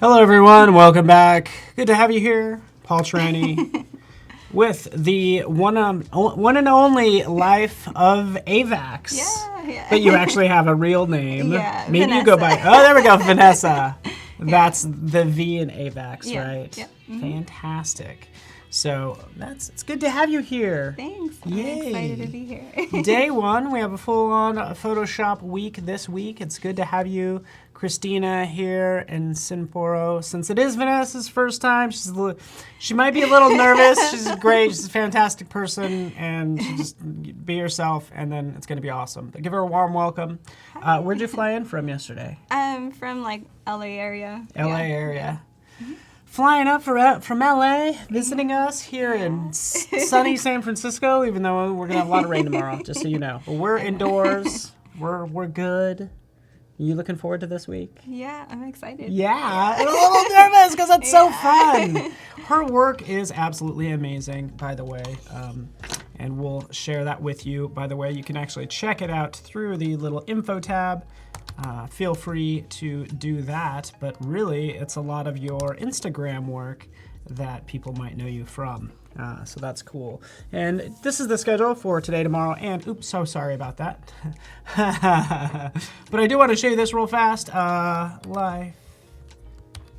Hello, everyone. Welcome back. Good to have you here. Paul Trani with the one and only Life of Aivax. Yeah. But you actually have a real name. Yeah, Maybe Vanessa. you go by, oh, there we go, Vanessa. That's the V in Aivax, Yeah, right? yep. Mm-hmm. Fantastic. So it's good to have you here. Thanks. I'm Yay. excited to be here. Day one, we have a full-on Photoshop week this week. It's good to have you, Christina, here in Sinforo. Since it is Vanessa's first time, she might be a little nervous. She's great. She's a fantastic person, and she just be herself, and then it's going to be awesome. But give her a warm welcome. Where'd you fly in from yesterday? From like LA area. LA area. Mm-hmm. Flying up from LA, visiting us here in sunny San Francisco, even though we're going to have a lot of rain tomorrow, just so you know. But we're indoors. We're good. Are you looking forward to this week? Yeah, I'm excited. Yeah, I'm a little nervous because it's so fun. Her work is absolutely amazing, by the way, and we'll share that with you. By the way, you can actually check it out through the little info tab. Feel free to do that, but really it's a lot of your Instagram work that people might know you from. So that's cool. And this is the schedule for today, tomorrow, and oops, so sorry about that. But I do want to show you this real fast. Life.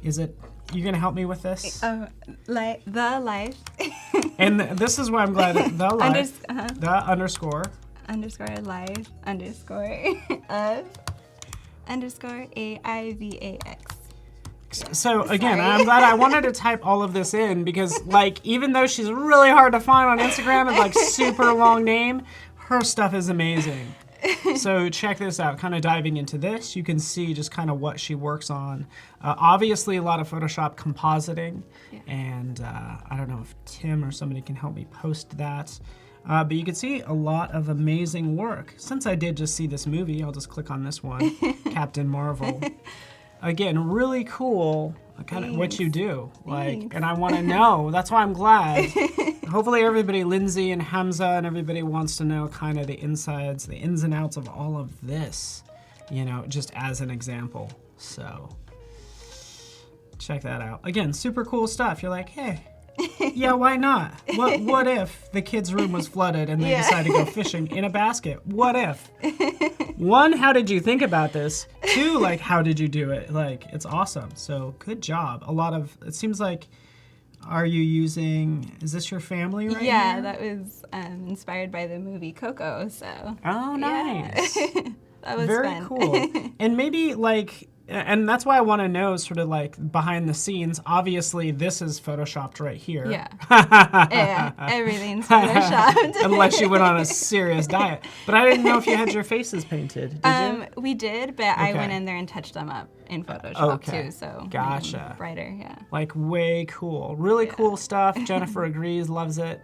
Is it, you gonna help me with this? The life. And this is why I'm glad that the life, the underscore life of Aivax. So again, I'm glad I wanted to type all of this in because like even though she's really hard to find on Instagram and like super long name, her stuff is amazing. So check this out, kind of diving into this, you can see just kind of what she works on. Obviously a lot of Photoshop compositing, and I don't know if Tim or somebody can help me post that. But you can see a lot of amazing work. Since I did just see this movie, I'll just click on this one, Captain Marvel. Again, really cool, kind of what you do. Like, and I want to know. That's why I'm glad. Hopefully, everybody, Lindsay and Hamza, and everybody wants to know kind of the insides, the ins and outs of all of this. You know, just as an example. So, check that out. Again, super cool stuff. You're like, hey. Yeah, why not? What if the kids' room was flooded and they decided to go fishing in a basket? What if? One, how did you think about this? Two, like, how did you do it? Like, it's awesome. So, good job. A lot of, it seems like, are you using, is this your family right Yeah, here? that was inspired by the movie Coco, so. Oh, nice. Yeah. That was Very fun. cool. And maybe, like, and that's why I want to know sort of like behind the scenes. Obviously, this is photoshopped right here. Yeah. Yeah, everything's photoshopped. Unless you went on a serious diet. But I didn't know if you had your faces painted. Did you? We did, but I went in there and touched them up in Photoshop too, so gotcha. Brighter, yeah. Like way cool. Really cool stuff. Jennifer agrees, loves it.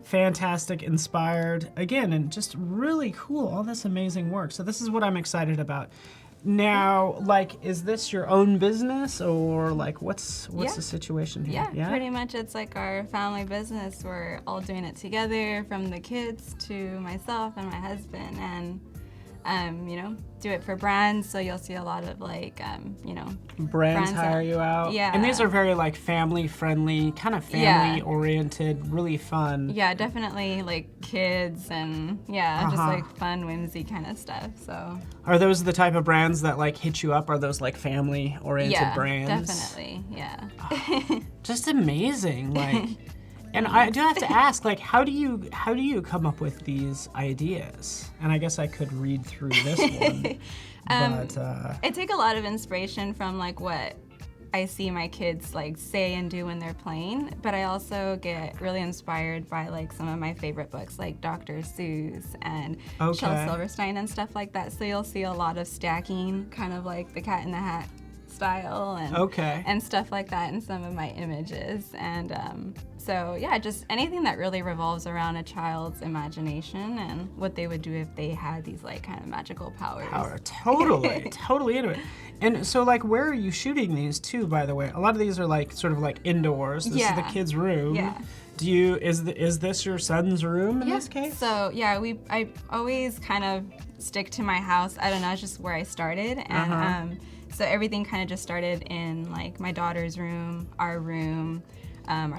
Fantastic, inspired. Again, and just really cool, all this amazing work. So this is what I'm excited about. Now, like, is this your own business or like what's the situation here? Yeah, pretty much it's like our family business. We're all doing it together, from the kids to myself and my husband, and you know, do it for brands. So you'll see a lot of like, you know, brands hire you out. Yeah. And these are very like family friendly, kind of family oriented, really fun. Yeah, definitely like kids and just like fun, whimsy kind of stuff. So. Are those the type of brands that like hit you up? Are those like family oriented brands? Definitely. Yeah. Just amazing. Like, and I do have to ask, like, how do you come up with these ideas? And I guess I could read through this one. But I take a lot of inspiration from like what I see my kids like say and do when they're playing, but I also get really inspired by like some of my favorite books like Dr. Seuss and Shel Silverstein and stuff like that. So you'll see a lot of stacking, kind of like the Cat in the Hat style and stuff like that in some of my images. And so yeah, just anything that really revolves around a child's imagination and what they would do if they had these like kind of magical powers. Totally, totally into it. And so like, where are you shooting these too, by the way? A lot of these are like sort of like indoors. This is the kid's room. Yeah. Do you, is this your son's room in this case? So yeah, I always kind of stick to my house. I don't know, it's just where I started. And So everything kind of just started in like my daughter's room, our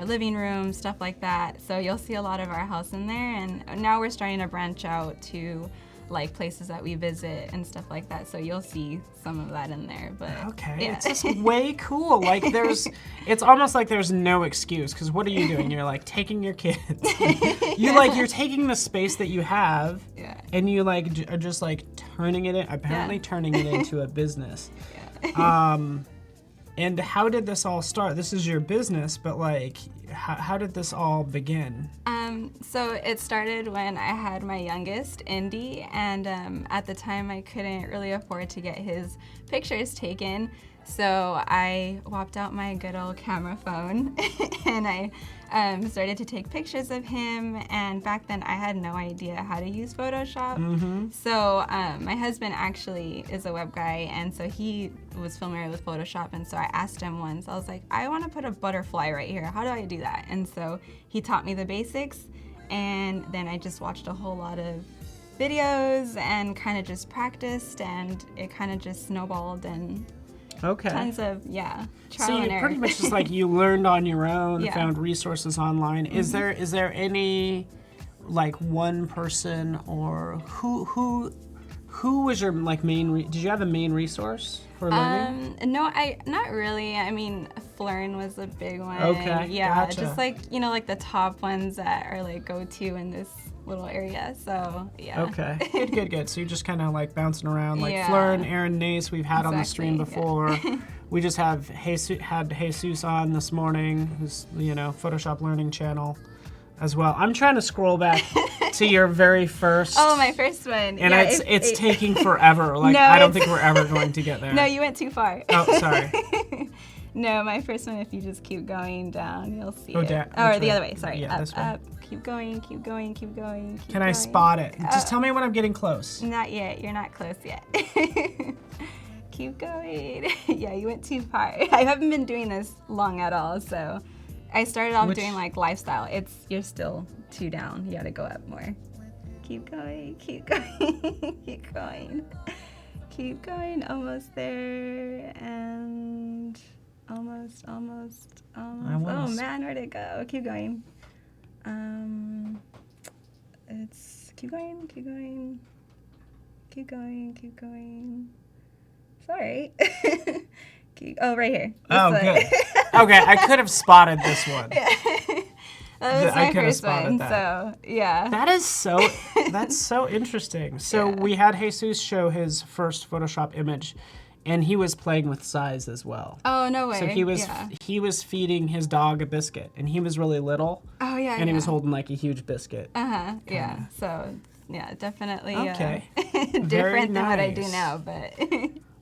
living room, stuff like that. So you'll see a lot of our house in there, and now we're starting to branch out to like places that we visit and stuff like that. So you'll see some of that in there. But okay, yeah. it's just way cool. Like it's almost like there's no excuse, because what are you doing? You're like taking your kids. You're taking the space that you have, and you like are just like turning it turning it into a business. And how did this all start? This is your business, but like, how did this all begin? So it started when I had my youngest, Indy, and at the time I couldn't really afford to get his pictures taken. So I whopped out my good old camera phone and I started to take pictures of him, and back then I had no idea how to use Photoshop. So my husband actually is a web guy, and so he was familiar with Photoshop, and so I asked him once, I was like, I want to put a butterfly right here. How do I do that? And so he taught me the basics, and then I just watched a whole lot of videos and kind of just practiced, and it kind of just snowballed, and tons of trial so and you error. pretty much just like you learned on your own, Yeah. found resources online. Is there any like one person, or who was your like main did you have a main resource for learning? No, not really. I mean, Flern was a big one. Okay, Yeah, gotcha. just like, like the top ones that are like go-to in this little area. So, yeah. Okay, good. So you're just kind of like bouncing around, like Yeah. Fleur and Aaron Nace we've had on the stream Exactly, before. We just had Jesus on this morning, who's Photoshop Learning channel as well. I'm trying to scroll back to your very first. Oh, my first one. And yeah, it's taking forever. Like No, I don't it's- think we're ever going to get there. No, you went too far. Oh, sorry. No, my first one, if you just keep going down, you'll see Oh, it. down. Or Which the way? other way, sorry. Yeah, up, this way. up. Keep going, keep going, keep going. Keep Can I going. spot it? Just tell me when I'm getting close. Not yet. You're not close yet. Keep going. Yeah, you went too far. I haven't been doing this long at all, so I started off doing like lifestyle. You're still too down. You gotta go up more. Keep going, keep going, keep going. Keep going, almost there, and almost. Oh man, where'd it go? Keep going. It's keep going. Sorry. Right here. Oh, This good. way. Okay, I could have spotted this one. That was I my could have first spotted one, that. so yeah. That's so interesting. So we had Jesus show his first Photoshop image, and he was playing with size as well. Oh, no way. So he was feeding his dog a biscuit, and he was really little. Oh, yeah. And he was holding like a huge biscuit. Yeah. So, yeah, definitely Okay. different than what I do nice. now, but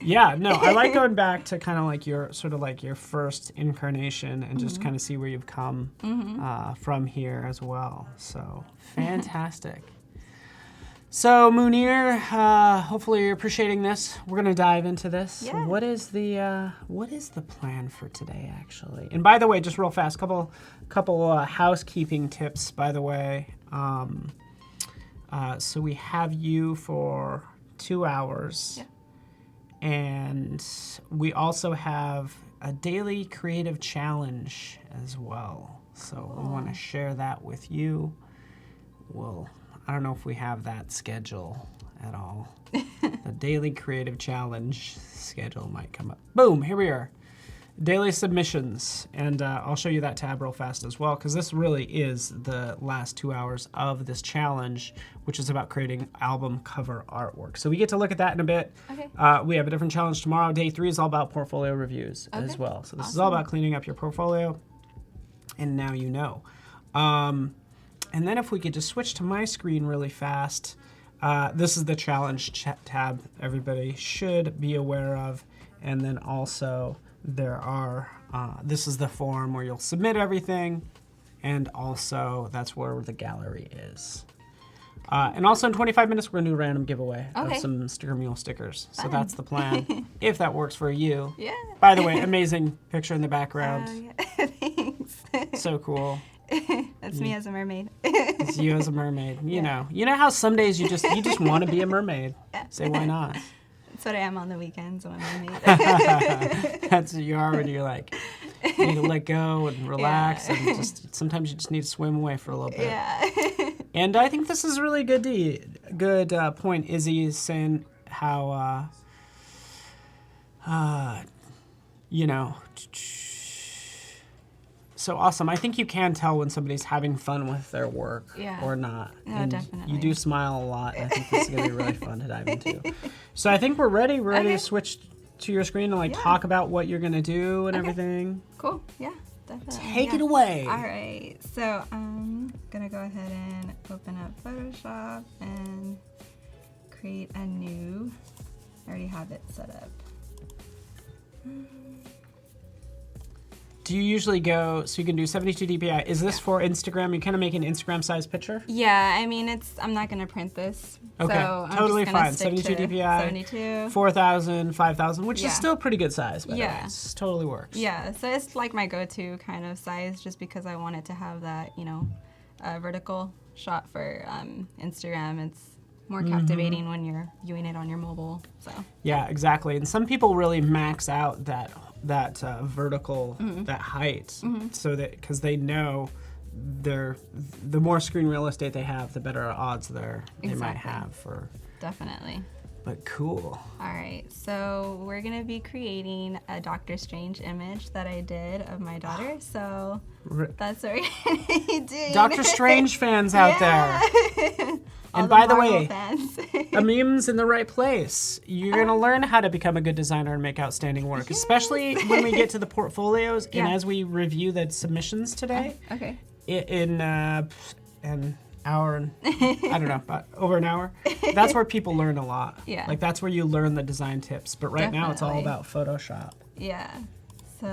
Yeah, no, I like going back to kind of like your first incarnation and just Mm-hmm. kind of see where you've come from here as well. So fantastic. So Munir, hopefully you're appreciating this. We're gonna dive into this. Yeah. What is the plan for today, actually? And by the way, just real fast, couple housekeeping tips. By the way, so we have you for 2 hours. Yeah. And we also have a daily creative challenge as well. So we want to share that with you. I don't know if we have that schedule at all. The daily creative challenge schedule might come up. Boom, here we are. Daily submissions, and I'll show you that tab real fast as well, because this really is the last 2 hours of this challenge, which is about creating album cover artwork. So we get to look at that in a bit. Okay. We have a different challenge tomorrow. Day 3 is all about portfolio reviews as well. So this is all about cleaning up your portfolio, and now you know. And then if we could just switch to my screen really fast, this is the challenge tab everybody should be aware of, and then also there are, this is the form where you'll submit everything, and also that's where the gallery is. And also in 25 minutes, we're gonna do a random giveaway of some Sticker Mule stickers. So that's the plan, if that works for you. yeah. By the way, amazing picture in the background. Yeah. Thanks. So cool. That's me as a mermaid. It's you as a mermaid. You know how some days you just want to be a mermaid. Say why not? That's what I am on the weekends when I'm late. That's what you are when you're like, you need to let go and relax, Yeah. and just sometimes you just need to swim away for a little bit. Yeah. And I think this is a really good point. Izzy's saying how, you know, so awesome. I think you can tell when somebody's having fun with their work or not. No, and definitely. You do smile a lot, and I think this is going to be really fun to dive into. So I think we're ready. We're ready to switch to your screen and talk about what you're going to do and everything. Cool. Yeah, definitely. Take it away. All right. So I'm going to go ahead and open up Photoshop and create a new. I already have it set up. Do you usually go, so you can do 72 dpi? Is this for Instagram? You kind of make an Instagram size picture? Yeah, I mean, I'm not going to print this. Okay, so I'm totally just gonna fine. stick 72 to dpi, 72. 4,000, 5,000, which is Yeah. still pretty good size, by the way. Yeah. It totally works. Yeah, so it's like my go-to kind of size just because I wanted to have that, vertical shot for Instagram. It's more captivating when you're viewing it on your mobile, so. Yeah, exactly. And some people really max out that vertical, that height, so that, because they know the more screen real estate they have, the better odds they might have for. Definitely. But cool. All right, so we're gonna be creating a Doctor Strange image that I did of my daughter, so that's what we're gonna be doing. Doctor Strange fans out there. And by the way, a meme's in the right place. You're going to learn how to become a good designer and make outstanding work, especially when we get to the portfolios and as we review the submissions today. Okay. In an hour, and I don't know, about over an hour. That's where people learn a lot. Yeah. Like that's where you learn the design tips. But right now it's all Definitely. about Photoshop. Yeah.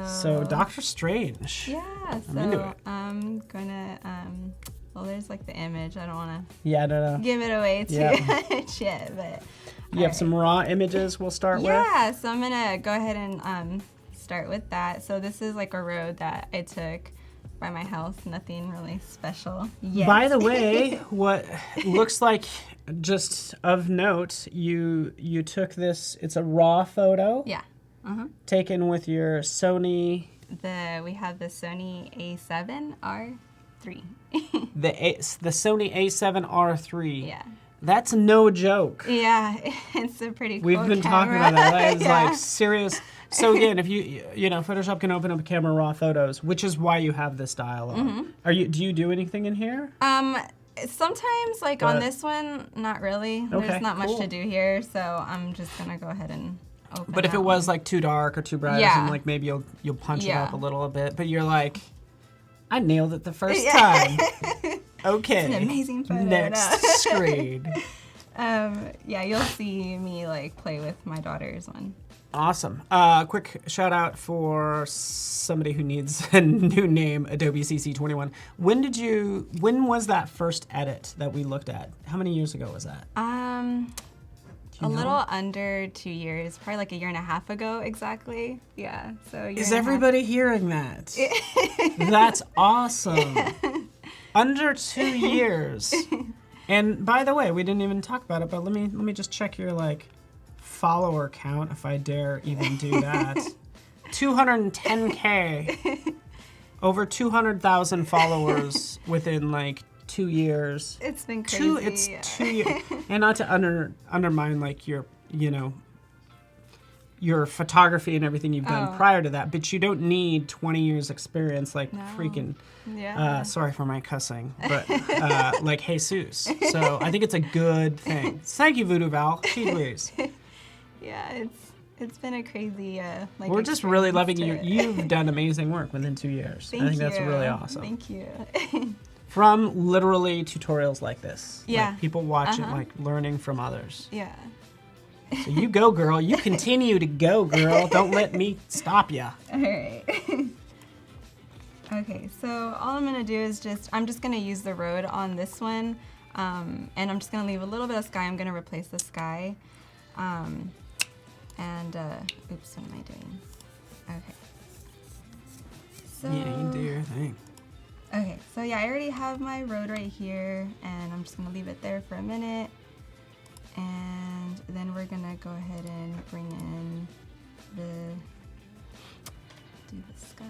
So Doctor Strange. Yeah, I'm into so it. I'm gonna, well, there's like the image. I don't want to Yeah, no. give it away too much yet, but. You have some raw images we'll start with? Yeah, so I'm gonna go ahead and start with that. So this is like a road that I took by my house, nothing really special yet. By the way, what looks like, just of note, you took this, it's a raw photo. Yeah. Taken with your Sony. We have the Sony A7R3. The Sony A7R3. Yeah. That's no joke. Yeah, it's a pretty cool We've been talking camera. about that. That is Yeah. like serious. So again, if Photoshop can open up a camera raw photos, which is why you have this dial on. Do you do anything in here? Sometimes, like on this one, not really. Okay, There's not much cool. to do here, so I'm just gonna go ahead and open But if that it was one. like too dark or too bright, Yeah. or something, like maybe you'll punch it Yeah. up a little bit. But you're like, I nailed it the first time. Okay. It's an amazing photo. Next No. screen. Yeah, you'll see me like play with my daughter's one. Awesome. Quick shout out for somebody who needs a new name, Adobe CC21. When was that first edit that we looked at? How many years ago was that? A little under 2 years, probably like a year and a half ago exactly. Yeah, so Is everybody hearing that? That's awesome. Under 2 years. And by the way, we didn't even talk about it, but let me just check your follower count, if I dare even do that. 210K. Over 200,000 followers within 2 years. It's been crazy. It's 2 years. And not to undermine your photography and everything you've done prior to that, but you don't need 20 years experience freaking. Yeah. Sorry for my cussing, but like Jesus. So I think it's a good thing. Thank you, Voodoo Val. She agrees. Yeah, it's been a crazy We're just really experience loving to- you. You've done amazing work within 2 years. Thank I think you. that's really awesome. Thank you. From literally tutorials like this. Yeah. Like people watch it, learning from others. Yeah. So you go, girl. You continue to go, girl. Don't let me stop ya. All right. Okay, so all I'm gonna do is I'm just gonna use the road on this one, and I'm just gonna leave a little bit of sky. I'm gonna replace the sky, oops, what am I doing? Okay. So, Yeah, you do your thing. okay, so yeah, I already have my road right here, and I'm just gonna leave it there for a minute. And then we're gonna go ahead and bring in do the sky.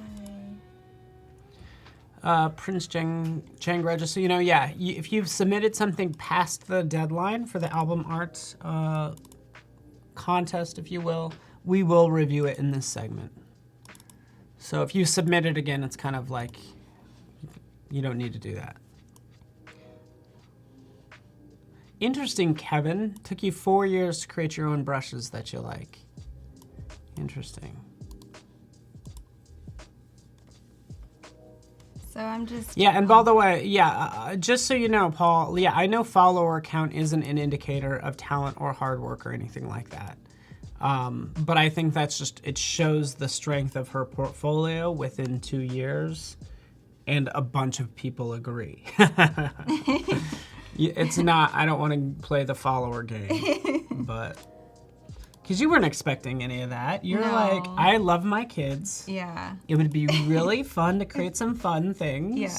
Prince Chang just so you know, yeah, if you've submitted something past the deadline for the album art contest, if you will, we will review it in this segment. So if you submit it again, it's kind of like, you don't need to do that. Interesting, Kevin. Took you 4 years to create your own brushes that you like. Interesting. So I'm just... Yeah, and by the way, just so you know, Paul, yeah, I know follower count isn't an indicator of talent or hard work or anything like that. But I think that's just, it shows the strength of her portfolio within 2 years, and a bunch of people agree. It's not, I don't want to play the follower game, but, because you weren't expecting any of that. You're like, I love my kids. Yeah. It would be really fun to create some fun things. Yeah.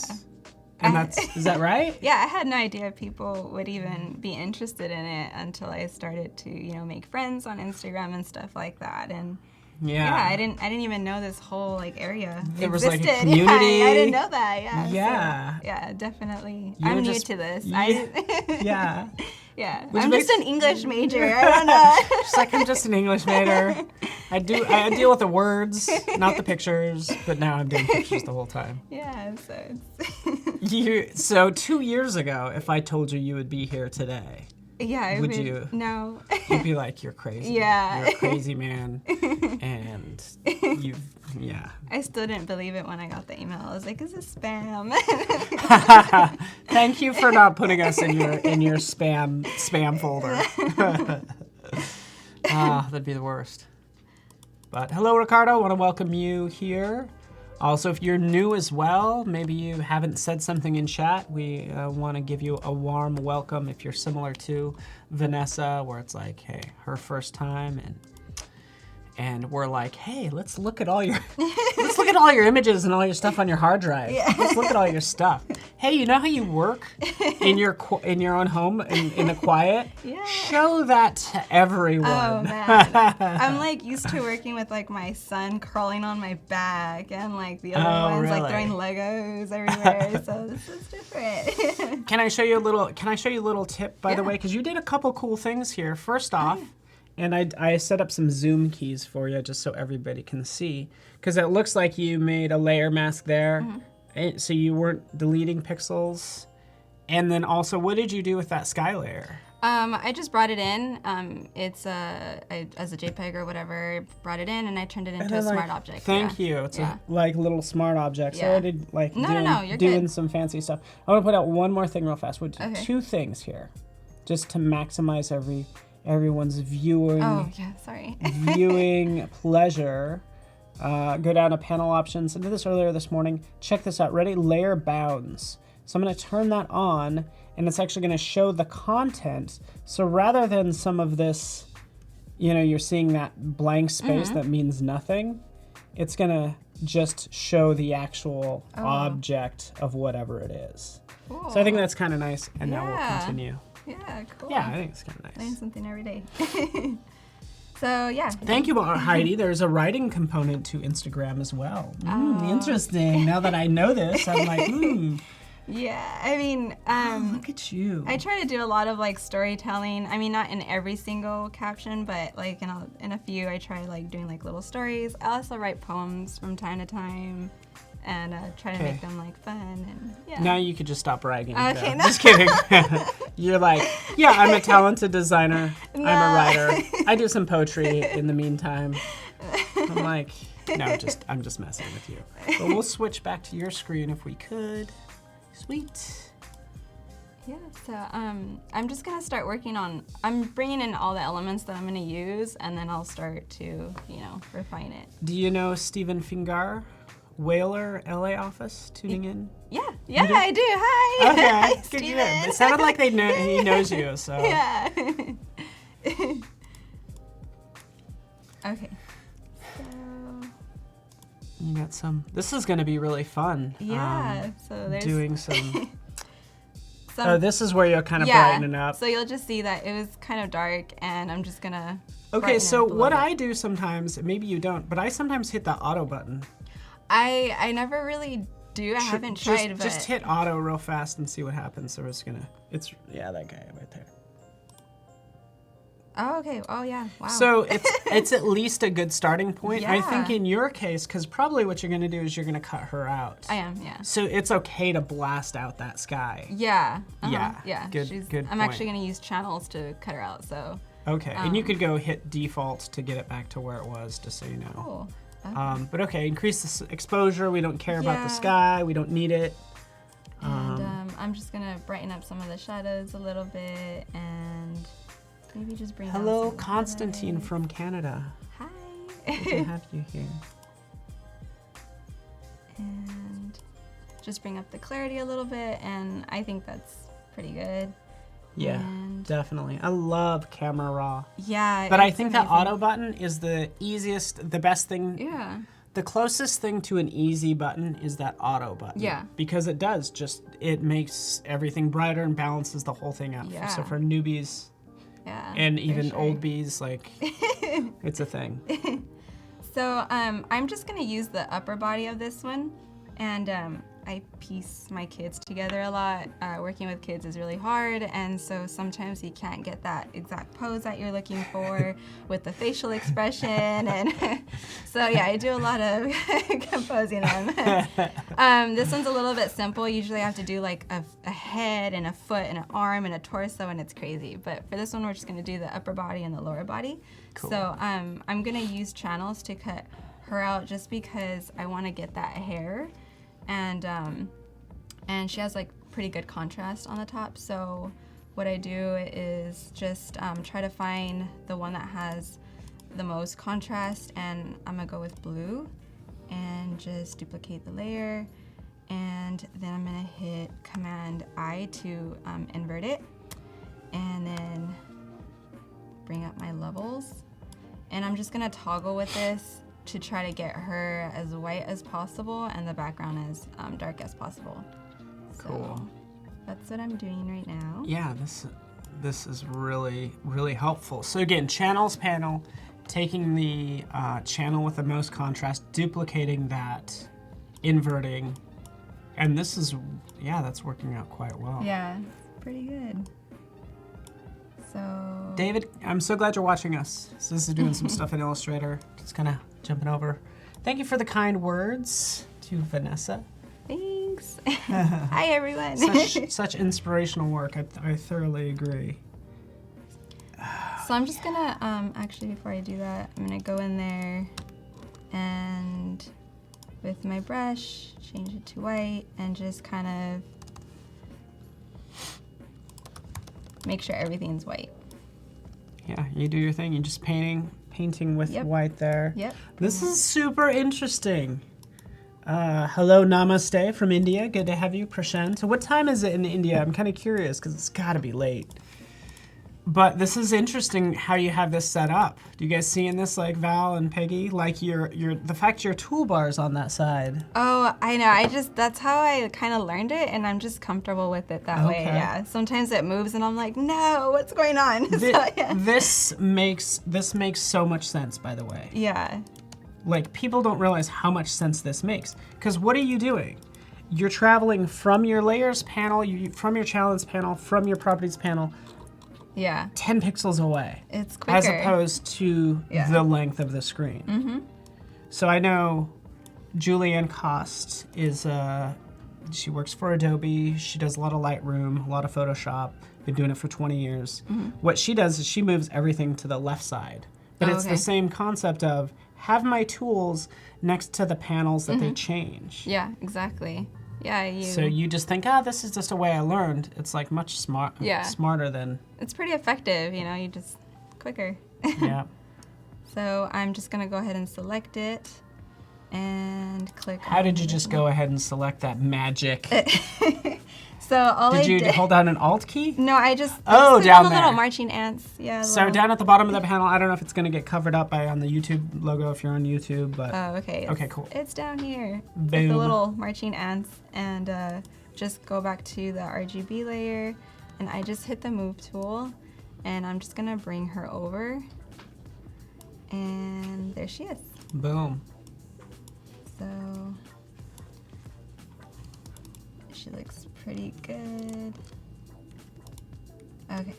And is that right? Yeah, I had no idea people would even be interested in it until I started to, make friends on Instagram and stuff like that. And yeah, I didn't even know this whole area there existed. Was like a community. Yeah, I didn't know that. Yeah. Yeah. So, yeah, definitely. You're I'm new just- to this. Yeah. Yeah. Which I'm makes- just an English major. I don't know. She's like, I'm just an English major. I deal with the words, not the pictures, but now I'm doing pictures the whole time. Yeah, so So 2 years ago, if I told you you would be here today, yeah, would you? No. You'd be like, you're crazy. Yeah. You're a crazy man. And yeah. I still didn't believe it when I got the email. I was like, is this spam? Thank you for not putting us in your spam folder. That'd be the worst. But hello, Ricardo. I want to welcome you here. Also, if you're new as well, maybe you haven't said something in chat, we want to give you a warm welcome if you're similar to Vanessa, where it's like, hey, her first time, and we're like, hey, let's look at all your images and all your stuff on your hard drive. Yeah. Let's look at all your stuff. Hey, you know how you work in your own home in the quiet? Yeah. Show that to everyone. Oh man, I'm like used to working with like my son crawling on my back and like the other ones like throwing Legos everywhere. So this is different. Can I show you a little tip, by the way? Because you did a couple cool things here. First off. And I set up some zoom keys for you just so everybody can see. Because it looks like you made a layer mask there. Mm-hmm. So you weren't deleting pixels. And then also, what did you do with that sky layer? I just brought it in. It's as a JPEG or whatever, brought it in and I turned it into a smart object. Thank you. It's a little smart object. So I did you're doing good. some fancy stuff. I want to put out one more thing real fast. We'll do Okay. 2 things here. Just to maximize everyone's viewing viewing pleasure. Go down to panel options. I did this earlier this morning. Check this out. Ready? Layer bounds. So I'm going to turn that on, and it's actually going to show the content. So rather than some of this, you're seeing that blank space that means nothing, it's going to just show the actual object of whatever it is. Cool. So I think that's kind of nice, and now we'll continue. Yeah, cool. Yeah, I think it's kind of nice. Learn something every day. So, yeah. Thank you, Heidi. There's a writing component to Instagram as well. Interesting. Now that I know this, I'm like, Yeah, I mean, look at you. I try to do a lot of like storytelling. I mean, not in every single caption, but like in a few, I try like doing like little stories. I also write poems from time to time. And try to make them like fun and Now you could just stop bragging. Okay, no. Just kidding. You're like, yeah, I'm a talented designer. I'm a writer. I do some poetry in the meantime. I'm like, no, I'm just messing with you. But we'll switch back to your screen if we could. Sweet. Yeah, so I'm just gonna start working on. I'm bringing in all the elements that I'm gonna use, and then I'll start to refine it. Do you know Stephen Fingar? Whaler LA office tuning in? Yeah, I do. Hi. Okay, Hi, good. Steven. It sounded like he knows you, so. Yeah. Okay. So. You got some. This is going to be really fun. Yeah. So there's doing some. Oh, this is where you're kind of brightening up. So you'll just see that it was kind of dark, and I'm just gonna. Okay, so what I do sometimes, maybe you don't, but I sometimes hit the auto button. I never really do. I haven't tried, but just hit auto real fast and see what happens. So it's that guy right there. Oh, okay. Oh, yeah. Wow. So it's at least a good starting point. Yeah. I think in your case, because probably what you're going to do is you're going to cut her out. I am, yeah. So it's okay to blast out that sky. Yeah. Yeah. Good I'm point. actually going to use channels to cut her out, so. Okay, and you could go hit default to get it back to where it was, just so you know. Cool. But okay, increase the exposure. We don't care about the sky. We don't need it. And I'm just going to brighten up some of the shadows a little bit, and maybe just bring Hello, down some Constantine from Canada. Hi. Good to have you here. And just bring up the clarity a little bit, and I think that's pretty good. Yeah, definitely. I love camera raw. Yeah. But I think that auto button is the easiest, the best thing. Yeah. The closest thing to an easy button is that auto button. Yeah. Because it makes everything brighter and balances the whole thing out. Yeah. So for newbies and even old bees, like, it's a thing. So I'm just gonna use the upper body of this one, and I piece my kids together a lot. Working with kids is really hard, and so sometimes you can't get that exact pose that you're looking for with the facial expression, and so yeah, I do a lot of composing them. This one's a little bit simple. Usually I have to do like a head and a foot and an arm and a torso, and it's crazy. But for this one, we're just gonna do the upper body and the lower body. Cool. So I'm gonna use channels to cut her out just because I wanna get that hair. And she has like pretty good contrast on the top, so what I do is just try to find the one that has the most contrast, and I'm gonna go with blue and just duplicate the layer, and then I'm gonna hit Command I to invert it, and then bring up my levels, and I'm just gonna toggle with this to try to get her as white as possible and the background as dark as possible. Cool. So that's what I'm doing right now. Yeah, this is really, really helpful. So again, channels panel, taking the channel with the most contrast, duplicating that, inverting, and this is, that's working out quite well. Yeah, it's pretty good. So David, I'm so glad you're watching us. So this is doing some stuff in Illustrator. Just kind of jumping over. Thank you for the kind words to Vanessa. Thanks. Hi, everyone. Such inspirational work. I thoroughly agree. So I'm just gonna, actually before I do that, I'm gonna go in there and with my brush, change it to white and just kind of make sure everything's white. Yeah, you do your thing. You're just painting with white there. Yep. This is super interesting. Hello, Namaste from India. Good to have you, Prashant. So what time is it in India? I'm kind of curious because it's got to be late. But this is interesting how you have this set up. Do you guys see in this, like Val and Peggy, like the fact your toolbar's on that side? Oh, I know. That's how I kind of learned it, and I'm just comfortable with it that way. Yeah. Sometimes it moves, and I'm like, no, what's going on? This makes so much sense, by the way. Yeah. Like, people don't realize how much sense this makes. Because what are you doing? You're traveling from your layers panel, from your challenge panel, from your properties panel, 10 pixels away. It's quicker. As opposed to the length of the screen. Mm-hmm. So I know Julianne Cost she works for Adobe. She does a lot of Lightroom, a lot of Photoshop. Been doing it for 20 years. Mm-hmm. What she does is she moves everything to the left side. But it's the same concept of have my tools next to the panels that they change. Yeah, exactly. Yeah, So you just think, this is just a way I learned. It's like much smarter than... It's pretty effective, you just quicker. Yeah. So I'm just gonna go ahead and select it and click How did you just go ahead and select that magic? So did you hold down an Alt key? No, I just down the there. little marching ants. Yeah. So down at the bottom of the panel, I don't know if it's going to get covered up on the YouTube logo if you're on YouTube, but oh, okay. Okay, cool. It's down here. Boom. With the little marching ants, and just go back to the RGB layer, and I just hit the move tool, and I'm just gonna bring her over, and there she is. Boom. So she looks pretty good. Okay.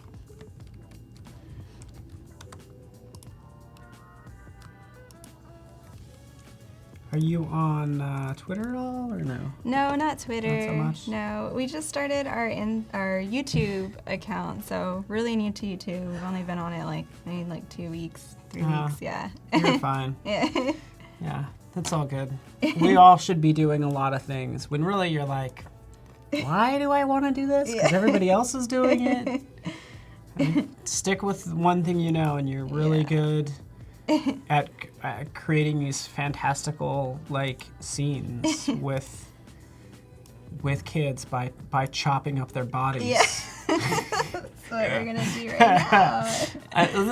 Are you on Twitter at all, or no? No, not Twitter. Not so much? No, we just started our YouTube account, so really new to YouTube. We've only been on it like maybe like 2 weeks, 3 weeks, yeah. You're fine. Yeah. Yeah, that's all good. We all should be doing a lot of things when really you're like, why do I want to do this? Because everybody else is doing it. Stick with one thing you know, and you're really good at creating these fantastical like scenes with kids by chopping up their bodies. Yeah. That's what we're gonna do right now.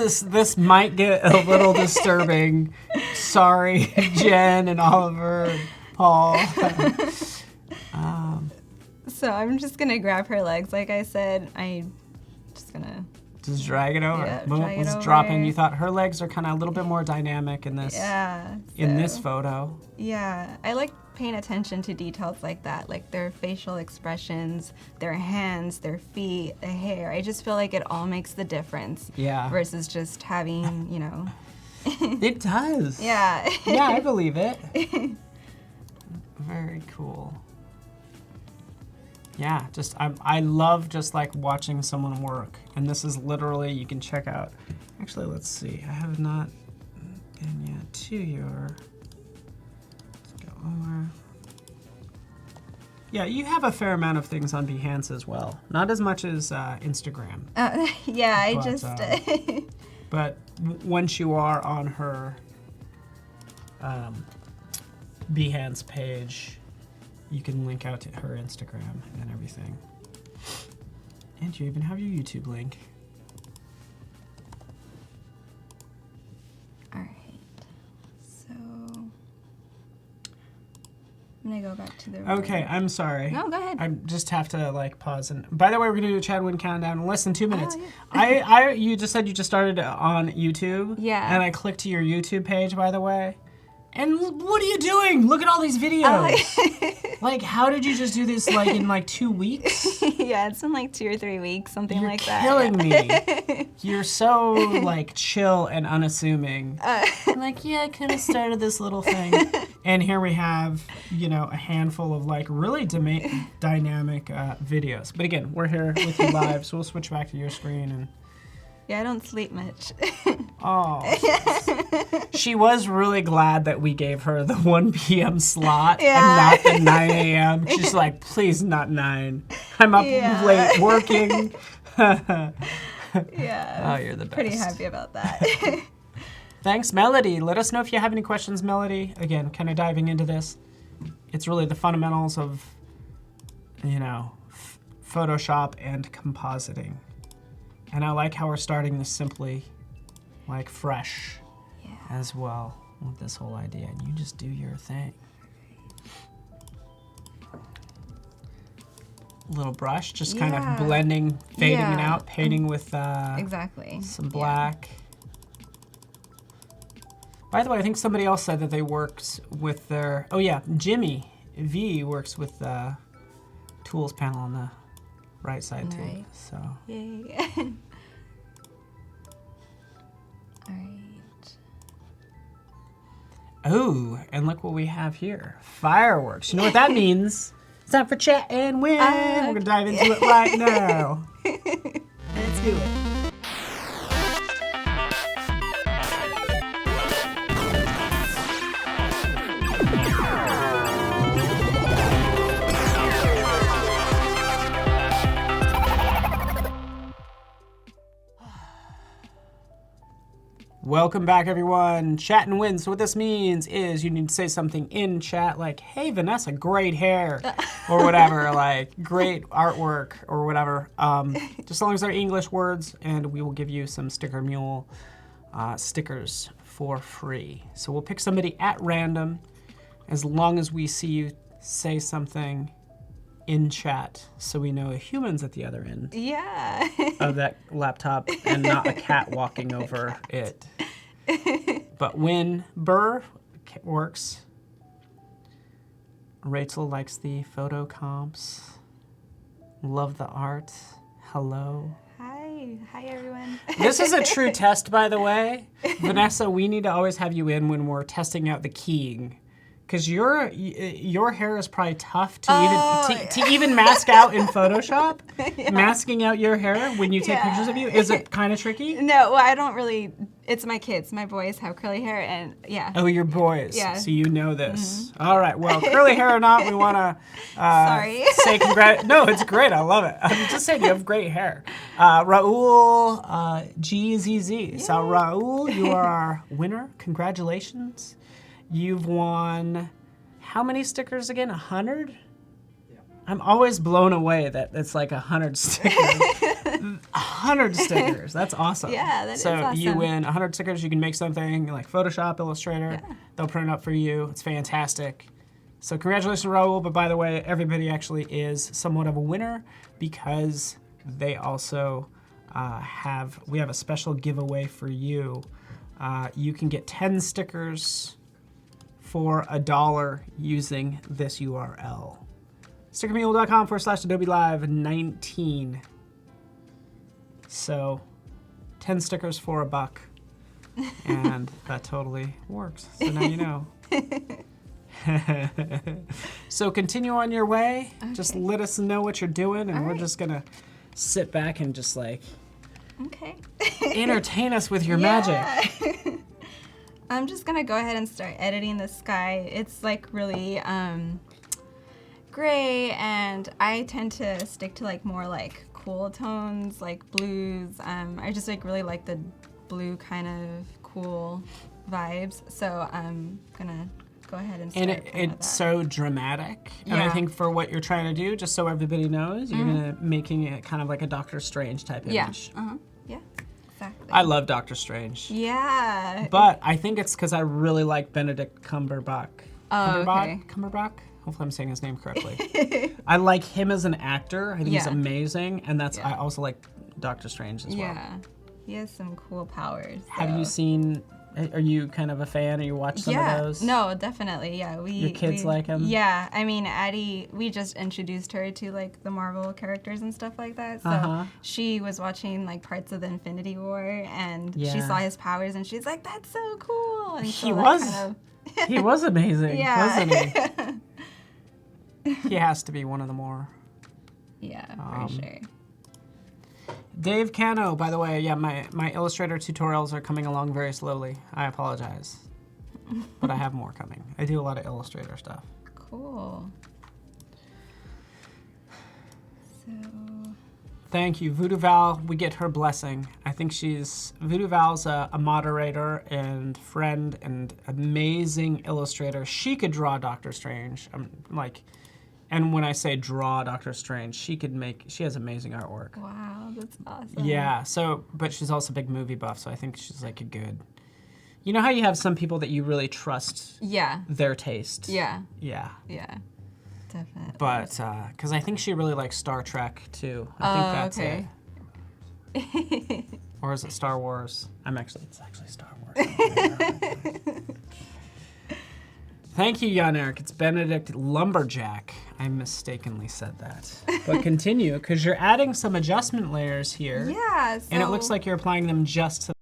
This might get a little disturbing. Sorry, Jen and Oliver and Paul. So I'm just gonna grab her legs, like I said. I'm just gonna just drag it over. Yeah, Boom, drag it let's over. drop in. You thought her legs are kind of a little bit more dynamic in this. Yeah. In this so- photo. Yeah, I like paying attention to details like that, like their facial expressions, their hands, their feet, the hair. I just feel like it all makes the difference. Yeah. Versus just having, you know. It does. Yeah. Yeah, I believe it. Very cool. Yeah, just I love just like watching someone work, and this is literally, you can check out. Actually, let's see. I have not been yet to your. Let's go over. Yeah, you have a fair amount of things on Behance as well. Not as much as Instagram. Yeah, I But, just. But once you are on her Behance page, you can link out to her Instagram and everything. And you even have your YouTube link. All right. So I'm gonna go back to the. Okay, I'm sorry. No, go ahead. I just have to like pause and. By the way, we're gonna do a Chad Win countdown in less than 2 minutes. yeah. You just said you just started on YouTube. Yeah. And I clicked to your YouTube page, by the way. And what are you doing? Look at all these videos. Like, how did you just do this like in like 2 weeks? Yeah, it's been like 2 or 3 weeks, something You're like that. killing me. You're so like chill and unassuming. I'm like, yeah, I kind of started this little thing. And here we have, you know, a handful of like really dynamic videos. But again, we're here with you live, so we'll switch back to your screen and. Yeah, I don't sleep much. Oh. She was really glad that we gave her the 1 p.m. slot and not the 9 a.m. She's like, please not 9. I'm up late working. Yeah. Oh, you're the best. Pretty happy about that. Thanks, Melody. Let us know if you have any questions, Melody. Again, kind of diving into this. It's really the fundamentals of, you know, Photoshop and compositing. And I like how we're starting this simply, like fresh as well with this whole idea. And you just do your thing. Little brush, just kind of blending, fading it out, painting with Exactly. some black. By the way, I think somebody else said that they worked with their, oh yeah, Jimmy V works with the tools panel on the right side too. Right. So. Yay. All right. Oh, and look what we have here. Fireworks. You know what that means? It's time for Chat and Win. We're going to dive into it right now. Let's do it. Welcome back, everyone. Chat and Win. So what this means is you need to say something in chat like, hey, Vanessa, great hair, or whatever, like, great artwork, or whatever. Just as long as they're English words, and we will give you some Sticker Mule stickers for free. So we'll pick somebody at random as long as we see you say something in chat so we know a human's at the other end Yeah. of that laptop and not a cat walking over it. But when Burr works, Rachel likes the photo comps. Love the art. Hello. Hi everyone. This is a true test, by the way. Vanessa, we need to always have you in when we're testing out the keying. Because your hair is probably tough to even mask out in Photoshop. Yeah. Masking out your hair when you take pictures of you, is it kind of tricky? No, well, I don't really. It's my kids. My boys have curly hair, and yeah. Oh, your boys. Yeah. So you know this. Mm-hmm. All right. Well, curly hair or not, we want to Sorry. say congrats. No, it's great. I love it. I'm just saying you have great hair. Raul GZZ. Yay. So Raul, you are our winner. Congratulations. You've won how many stickers again? 100? Yeah. I'm always blown away that it's like 100 stickers. 100 stickers. That's awesome. Yeah, that is awesome. So you win 100 stickers. You can make something like Photoshop, Illustrator. Yeah. They'll print it up for you. It's fantastic. So congratulations, Raul. But by the way, everybody actually is somewhat of a winner because they also we have a special giveaway for you. You can get 10 stickers for $1 using this URL. Stickermule.com/Adobe Live 19. So 10 stickers for $1. And that totally works. So now you know. So continue on your way. Okay. Just let us know what you're doing and we're just gonna sit back and just like entertain us with your magic. I'm just gonna go ahead and start editing the sky. It's like really gray, and I tend to stick to like more like cool tones, like blues. I just like really like the blue kind of cool vibes. So I'm gonna go ahead and start. And it's so dramatic. Yeah. And I think for what you're trying to do, just so everybody knows, you're gonna making it kind of like a Doctor Strange type image. Yeah. Yeah. Exactly. I love Doctor Strange. Yeah. But I think it's because I really like Benedict Cumberbatch. Cumberbatch? Hopefully I'm saying his name correctly. I like him as an actor. I think he's amazing. And I also like Doctor Strange as well. Yeah. He has some cool powers. So. Have you seen, are you kind of a fan? Or you watch some of those? No, definitely. Yeah. Your kids like him? Yeah. I mean, Addie, we just introduced her to like the Marvel characters and stuff like that. So she was watching like parts of the Infinity War and she saw his powers and she's like, that's so cool. And so, he was amazing, wasn't he? He has to be one of the more. Yeah, for sure. Dave Cano, by the way, my Illustrator tutorials are coming along very slowly. I apologize. But I have more coming. I do a lot of Illustrator stuff. Cool. So... Thank you. Voodoo Val, we get her blessing. I think Voodoo Val's a moderator and friend and amazing illustrator. She could draw Doctor Strange. And when I say draw Doctor Strange, she has amazing artwork. Wow, that's awesome. Yeah, but she's also a big movie buff, so I think she's like a good, you know how you have some people that you really trust their taste? Yeah. Yeah. Yeah, definitely. But, because I think she really likes Star Trek, too. I think that's it. Or is it Star Wars? It's actually Star Wars. Thank you, Jan Eric. It's Benedict Lumberjack. I mistakenly said that. But continue, because you're adding some adjustment layers here. Yeah. And it looks like you're applying them just to.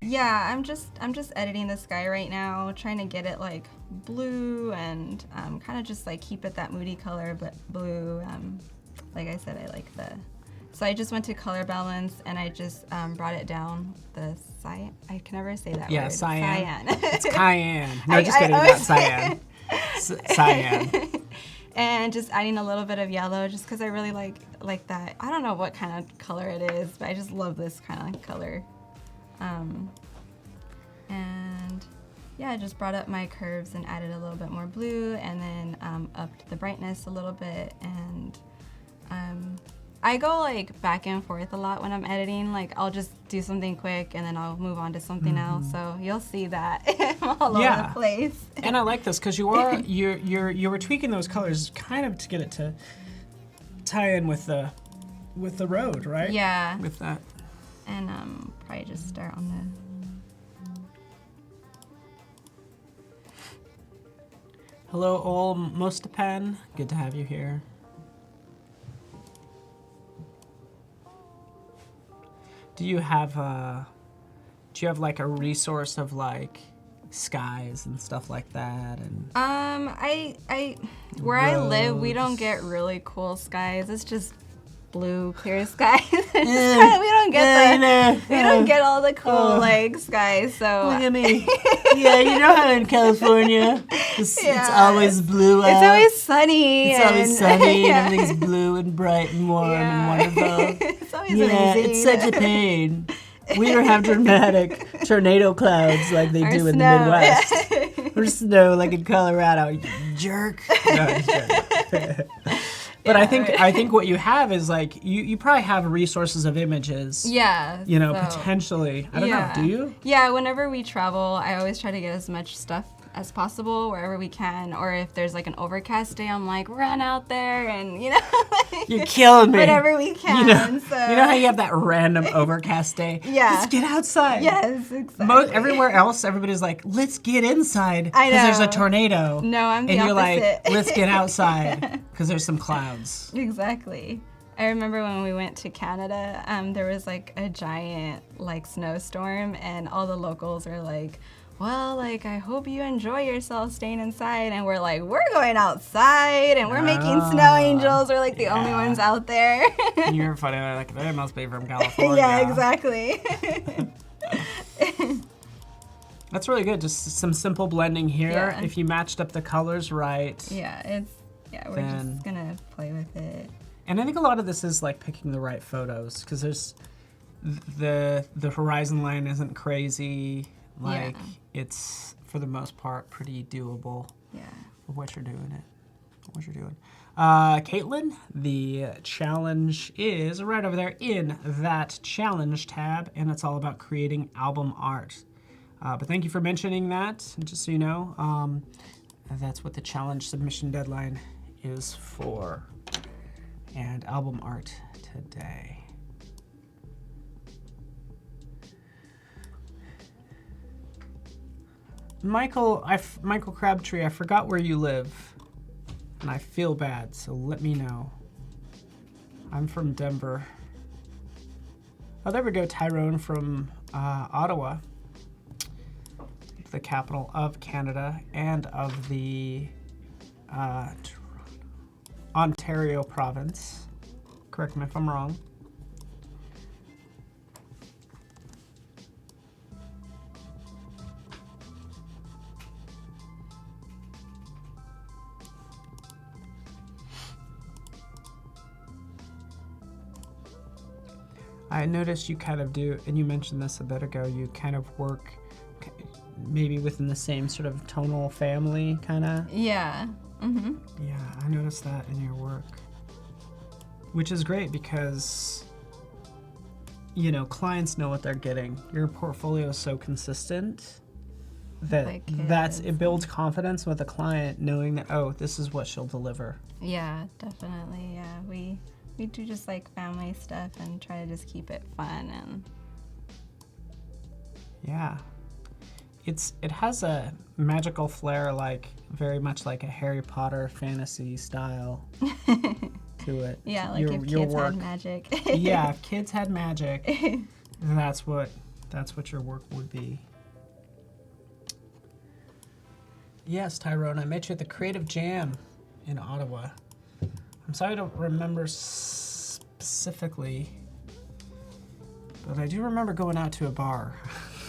Yeah, I'm just editing the sky right now, trying to get it like blue and kind of just like keep it that moody color, but blue. Like I said, I like the. So I just went to color balance and I just brought it down the cyan. I can never say that word. Yeah, cyan. It's cayenne. No, just kidding. Not cyan. Cyan. And just adding a little bit of yellow, just because I really like that. I don't know what kind of color it is, but I just love this kind of color. And yeah, I just brought up my curves and added a little bit more blue, and then upped the brightness a little bit, and I go like back and forth a lot when I'm editing. Like I'll just do something quick and then I'll move on to something else. So you'll see that all over the place. And I like this because you were tweaking those colors kind of to get it to tie in with the road, right? Yeah. With that. And probably just start on the. Hello, Ol Mostapan. Good to have you here. Do you have like a resource of like skies and stuff like that? And Where I live, we roads? don't get really cool skies. It's just blue, clear skies. We don't get all the cool like skies. So Look at me. Yeah, you know how in California it's always blue out. It's always sunny. It's always sunny yeah. and everything's blue and bright and warm and wonderful. It's always Yeah, amazing. it's such a pain. We don't have dramatic tornado clouds like they Or do in the snow. Midwest. Or snow like in Colorado. You jerk. No, I'm just joking. But I think what you have is like you probably have resources of images. Yeah. You know, so- potentially. I don't know. Do you? Yeah, whenever we travel, I always try to get as much stuff as possible wherever we can. Or if there's like an overcast day, I'm like, run out there and, you know, like, You're killing me. whatever we can. You know how you have that so random overcast day? Yeah. Let's get outside. yes, exactly. Everywhere else, everybody's like, let's get inside I because there's a know. tornado. No, I'm the And you're opposite. like, let's get outside because there's some clouds. Exactly. I remember when we went to Canada, there was like a giant like snowstorm, and all the locals were like, well, like, I hope you enjoy yourself staying inside. And we're like, we're going outside and we're making snow angels. We're like the only ones out there. And you're funny, like, they must be from California. Yeah, exactly. That's really good. Just some simple blending here. Yeah. If you matched up the colors right. we're just gonna play with it. And I think a lot of this is like picking the right photos because there's the horizon line isn't crazy. Like it's for the most part pretty doable. Yeah. For what you're doing. Caitlin, the challenge is right over there in that challenge tab, and it's all about creating album art. But thank you for mentioning that. Just so you know, that's what the challenge submission deadline is for. And album art today. Michael Crabtree, I forgot where you live, and I feel bad, so let me know. I'm from Denver. Oh, there we go, Tyrone from Ottawa, the capital of Canada and of the Ontario province. Correct me if I'm wrong. I noticed you kind of do, and you mentioned this a bit ago, you kind of work maybe within the same sort of tonal family, kind of. Yeah. Mm-hmm. Yeah, I noticed that in your work. Which is great because, you know, clients know what they're getting. Your portfolio is so consistent that it builds confidence with a client knowing that, oh, this is what she'll deliver. Yeah, definitely. Yeah, we do just like family stuff and try to just keep it fun and. Yeah, it has a magical flair, like very much like a Harry Potter fantasy style to it. Yeah, like if kids had magic. Yeah, if kids had magic, that's what your work would be. Yes, Tyrone, I met you at the Creative Jam in Ottawa. I'm sorry I don't remember specifically, but I do remember going out to a bar,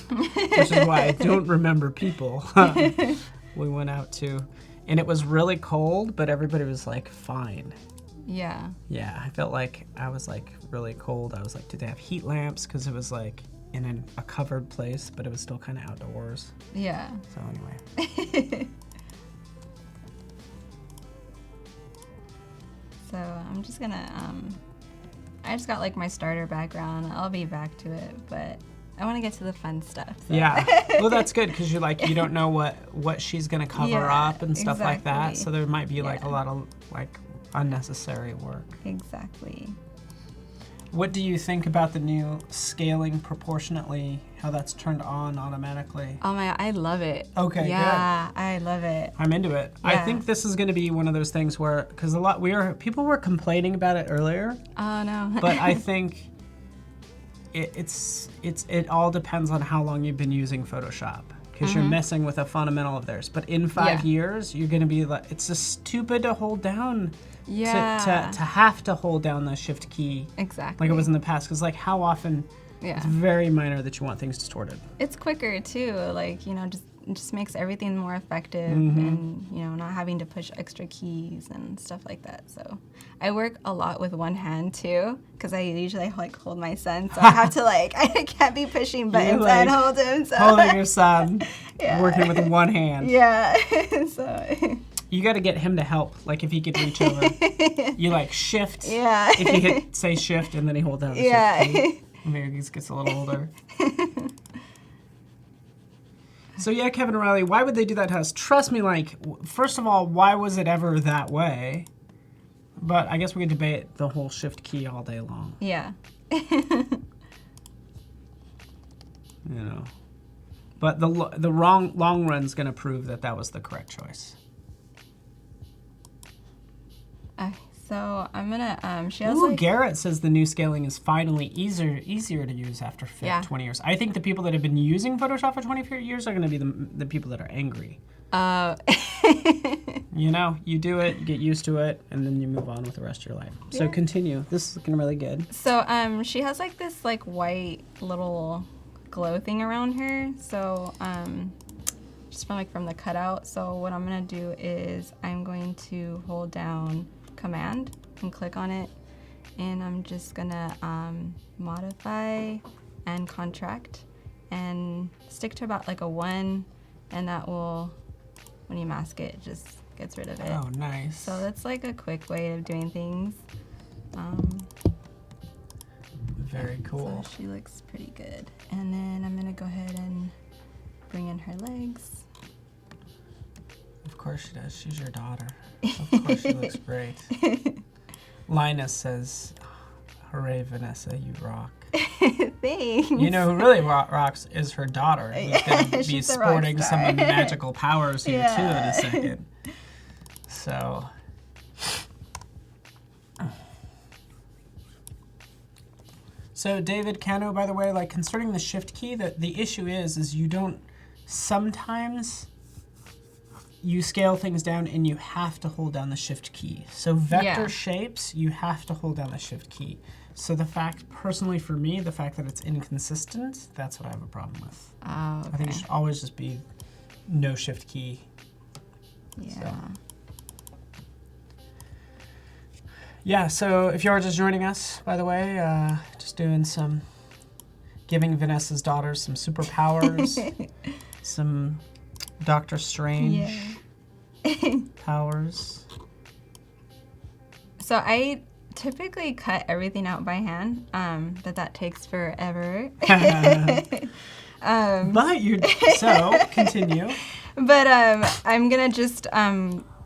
which is why I don't remember people. We went out to, and it was really cold, but everybody was like fine. Yeah. Yeah, I felt like I was like really cold. I was like, did they have heat lamps? Because it was like in a covered place, but it was still kind of outdoors. Yeah. So anyway. So I'm just gonna, I just got like my starter background. I'll be back to it, but I want to get to the fun stuff. So. Yeah, well that's good because you don't know what she's gonna cover up and stuff like that. exactly. So there might be like a lot of like Unnecessary work. Exactly. What do you think about the new scaling proportionately, how that's turned on automatically? Oh my, I love it. Okay, yeah, I love it. I'm into it. I Yeah. think this is going to be one of those things where, because people were complaining about it earlier, Oh no. but I think it all depends on how long you've been using Photoshop, because you're messing with a fundamental of theirs. But in 5 years, you're going to be like, it's just stupid to hold down. Yeah. To have to hold down the shift key Exactly. like it was in the past, because like how often it's very minor that you want things distorted. It's quicker too, like, you know, it just makes everything more effective and, you know, not having to push extra keys and stuff like that. So I work a lot with one hand too, because I usually like hold my son, so I have to like, I can't be pushing buttons like and hold him. So. Holding your son, working with one hand. Yeah. So. You got to get him to help. Like if he could reach over, you like shift. Yeah. If you hit say shift and then he holds down the shift key. Maybe he gets a little older. So yeah, Kevin O'Reilly, why would they do that to us? Trust me, like, first of all, why was it ever that way? But I guess we could debate the whole shift key all day long. Yeah. You know. But the long run's going to prove that was the correct choice. So I'm gonna, she has Ooh, like... Garrett says the new scaling is finally easier to use after 20 years. I think the people that have been using Photoshop for 20 years are going to be the people that are angry. You know, you do it, you get used to it, and then you move on with the rest of your life. So continue. This is looking really good. So she has like this like white little glow thing around her. So just from the cutout. So what I'm gonna do is I'm going to hold down Command and click on it, and I'm just gonna modify and contract and stick to about like a 1, and that will, when you mask it, just gets rid of it. Oh, nice. So that's like a quick way of doing things. Very cool. So she looks pretty good. And then I'm gonna go ahead and bring in her legs. Of course she does. She's your daughter. Of course she looks great. Linus says, "Hooray, Vanessa, you rock." Thanks. You know who really rocks is her daughter, who's going to be She's a sporting rock some star. magical powers here too in a second. So. So David Cano, by the way, like concerning the shift key, the issue is you don't, sometimes you scale things down and you have to hold down the shift key. So vector shapes, you have to hold down the shift key. So the fact, personally for me, the fact that it's inconsistent, that's what I have a problem with. Oh, okay. I think it should always just be no shift key. Yeah. So. Yeah, so if you are just joining us, by the way, just doing giving Vanessa's daughters some superpowers, some Doctor Strange powers. So I typically cut everything out by hand, but that takes forever. So continue. But I'm gonna just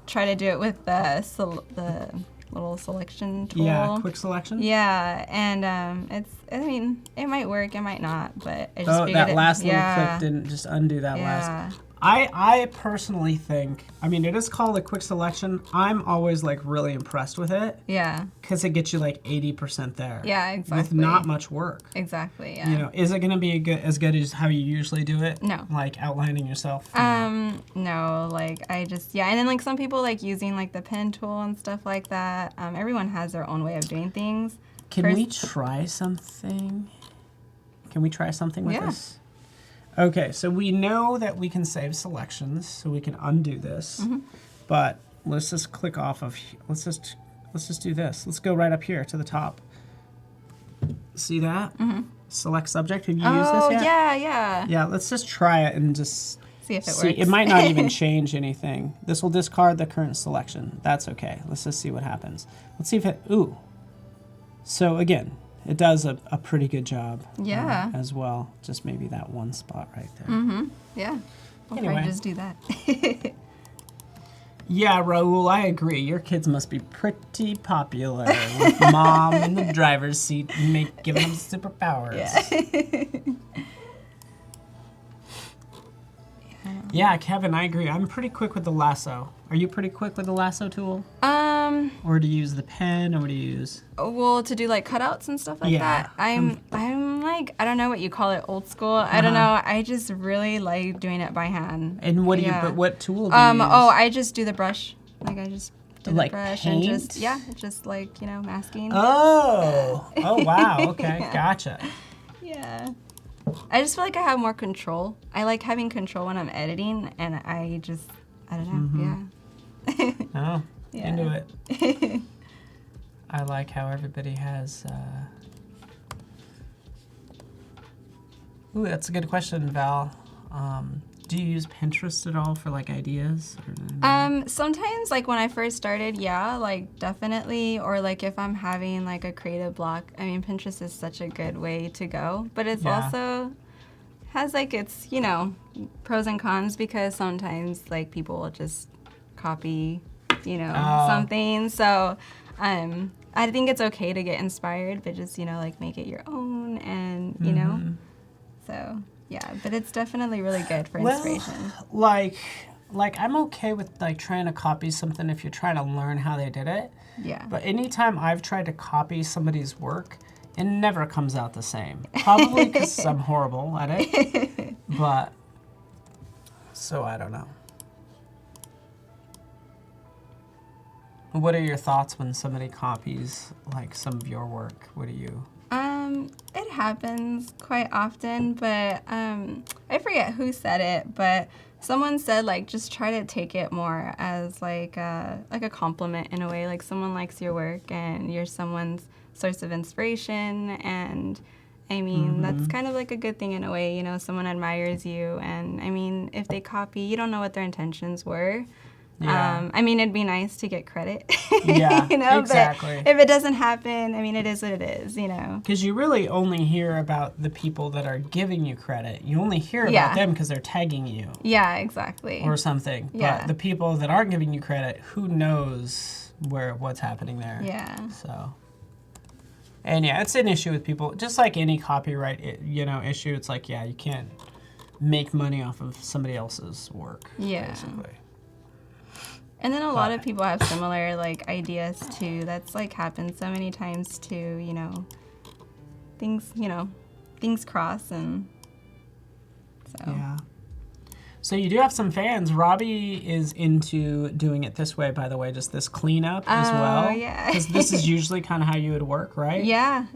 try to do it with the little selection tool. Yeah, quick selection. Yeah, and I mean, it might work, it might not, but I just figured that last little click didn't just undo that last. I personally think, I mean, it is called a quick selection. I'm always like really impressed with it. Yeah. Because it gets you like 80% there. Yeah, exactly. With not much work. Exactly, yeah. You know, is it going to be as good as how you usually do it? No. Like outlining yourself? No, like I just, and then like some people like using like the pen tool and stuff like that. Everyone has their own way of doing things. Can we try something? Can we try something with this? Okay, so we know that we can save selections, so we can undo this. But let's just click off of, let's just do this. Let's go right up here to the top. See that? Select subject. Have you used this yet? Yeah. Yeah, let's just try it and just See if it works. It might not even change anything. This will discard the current selection. That's okay. Let's just see what happens. Let's see if it, So again, it does a pretty good job as well. Just maybe that one spot right there. Yeah. We'll Anyway. probably just do that. Yeah, Raul, I agree. Your kids must be pretty popular with mom in the driver's seat, giving them superpowers. Yeah. Yeah, Kevin, I agree. I'm pretty quick with the lasso. Are you pretty quick with the lasso tool? Or do you use the pen, or what do you use? Well, to do like cutouts and stuff like Yeah. that. I'm like, I don't know what you call it, old school. I don't know. I just really like doing it by hand. And what do but what tool do you use? Oh, I just do the brush. Like I just do Like the brush paint? and just like, masking. Oh. Oh, wow. Okay. Yeah. Gotcha. Yeah. I just feel like I have more control. I like having control when I'm editing, and I don't know. Yeah. Oh, Yeah. into it. I like how everybody has. Ooh, that's a good question, Val. Do you use Pinterest at all for like ideas? Or... Sometimes like when I first started, yeah, like definitely, or like if I'm having like a creative block. I mean, Pinterest is such a good way to go, but it's also has like its, pros and cons, because sometimes like people will just copy, something. So, I think it's okay to get inspired, but just, like make it your own, and, so. Yeah, but it's definitely really good for inspiration. Like I'm okay with like trying to copy something if you're trying to learn how they did it. Yeah. But anytime I've tried to copy somebody's work, it never comes out the same. Probably because I'm horrible at it. But, so I don't know. What are your thoughts when somebody copies like some of your work? What do you... It happens quite often, but I forget who said it, but someone said like just try to take it more as like a compliment in a way. Like someone likes your work and you're someone's source of inspiration, and I mean that's kind of like a good thing in a way. Someone admires you, and I mean if they copy, you don't know what their intentions were. Yeah. I mean, it'd be nice to get credit. Yeah, exactly. But if it doesn't happen, I mean, it is what it is, Because you really only hear about the people that are giving you credit. You only hear about them because they're tagging you. Yeah, exactly. Or something. Yeah. But the people that aren't giving you credit, who knows what's happening there. Yeah. So. And yeah, it's an issue with people. Just like any copyright, issue. It's like, you can't make money off of somebody else's work. Yeah. Basically. And then a lot of people have similar like ideas too. That's like happened so many times too, things cross, and so. Yeah. So you do have some fans. Robbie is into doing it this way, by the way, just this cleanup as well. Oh, yeah. Because this is usually kind of how you would work, right? Yeah.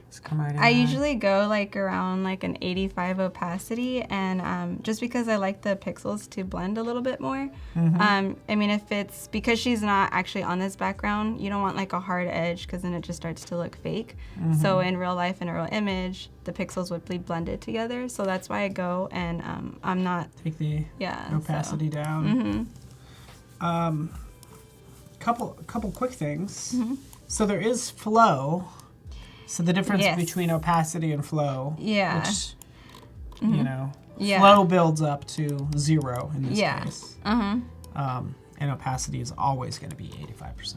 Let's come right in. I usually go like around like an 85 opacity, and just because I like the pixels to blend a little bit more. I mean, if it's because she's not actually on this background, you don't want like a hard edge, because then it just starts to look fake. So in real life, in a real image, the pixels would be blended together. So that's why I go, and I'm not... Take the opacity down. Couple quick things. So there is flow. So the difference between opacity and flow, which, flow builds up to 0 in this case. And opacity is always going to be 85%.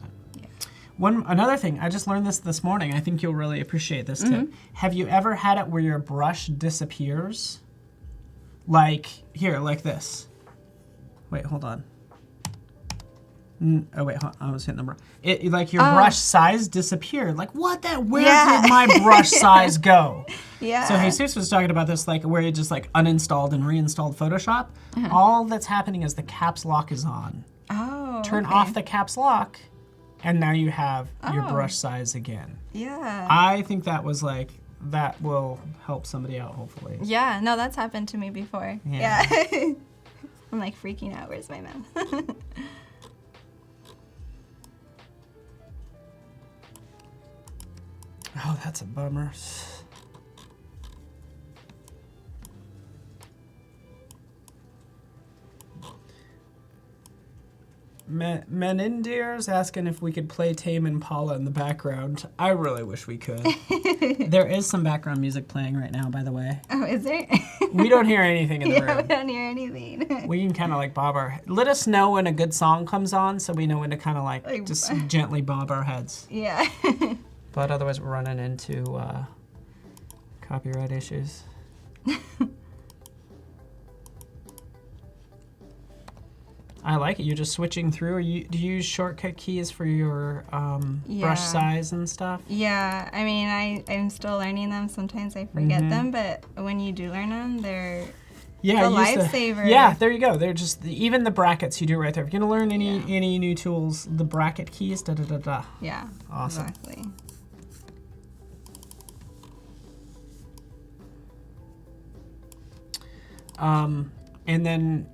Another thing, I just learned this morning. I think you'll really appreciate this tip. Have you ever had it where your brush disappears? Like here, like this. Wait, hold on. Oh wait, I was hitting the brush. Like your brush size disappeared. Like what? Where did my brush size go? Yeah. So Jesus was talking about this, like where you just like uninstalled and reinstalled Photoshop. All that's happening is the caps lock is on. Oh. Turn off the caps lock, and now you have your brush size again. Yeah. I think that will help somebody out, hopefully. Yeah. No, that's happened to me before. Yeah. I'm like freaking out. Where's my mouth? Oh, that's a bummer. Menindir's asking if we could play Tame Impala in the background. I really wish we could. There is some background music playing right now, by the way. Oh, is there? We don't hear anything in the Yeah, we room. don't hear anything. We can kind of like bob our... Let us know when a good song comes on so we know when to kind of like just gently bob our heads. Yeah. But otherwise we're running into copyright issues. I like it. You're just switching through. Do you use shortcut keys for your brush size and stuff? Yeah, I mean, I'm still learning them. Sometimes I forget them, but when you do learn them, they're a lifesaver. Yeah, there you go. They're just, even the brackets you do right there. If you're going to learn any new tools, the bracket keys, da-da-da-da. Yeah, awesome. Exactly. And then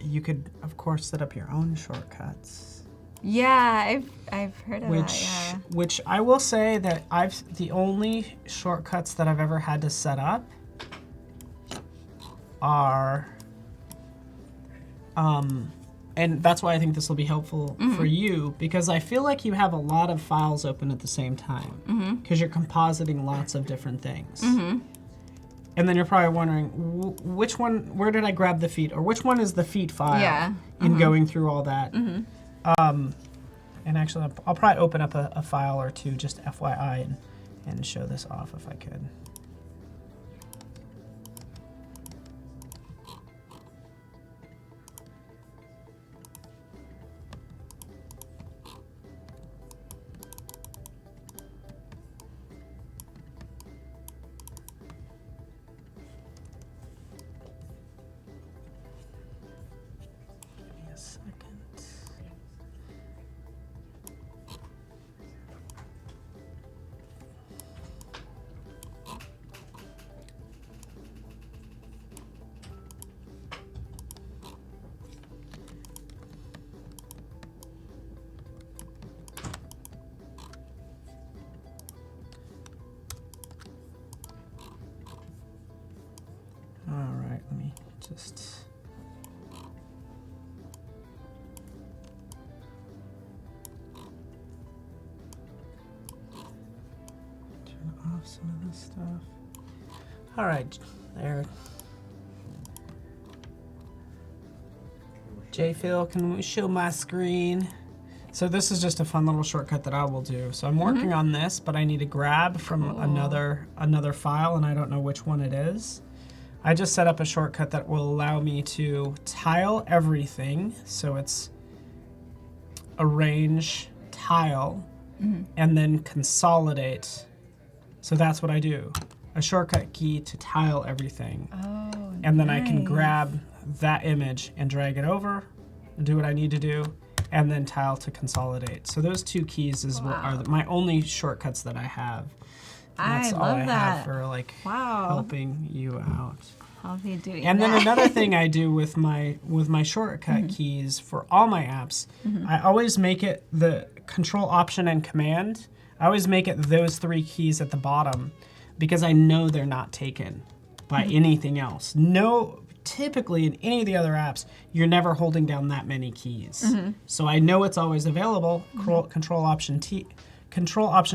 you could, of course, set up your own shortcuts. Yeah, I've heard of that, yeah. Which I will say that the only shortcuts that I've ever had to set up are, and that's why I think this will be helpful for you, because I feel like you have a lot of files open at the same time, because you're compositing lots of different things. And then you're probably wondering, which one, where did I grab the feet? Or which one is the feet file in going through all that? And actually, I'll probably open up a file or two, just FYI, and show this off if I could. All right, let me just... turn off some of this stuff. All right, there. J-Phil, can we show my screen? So this is just a fun little shortcut that I will do. So I'm working on this, but I need to grab from another file, and I don't know which one it is. I just set up a shortcut that will allow me to tile everything. So it's arrange, tile, and then consolidate. So that's what I do. A shortcut key to tile everything. Oh, and then I can grab that image and drag it over and do what I need to do, and then tile to consolidate. So those two keys are my only shortcuts that I have. And that's all I have for like helping you out. I'll be doing and then another thing I do with my shortcut keys for all my apps, I always make it the Control, Option, and Command. I always make it those three keys at the bottom because I know they're not taken by anything else. Typically in any of the other apps, you're never holding down that many keys. So I know it's always available. Control, Option,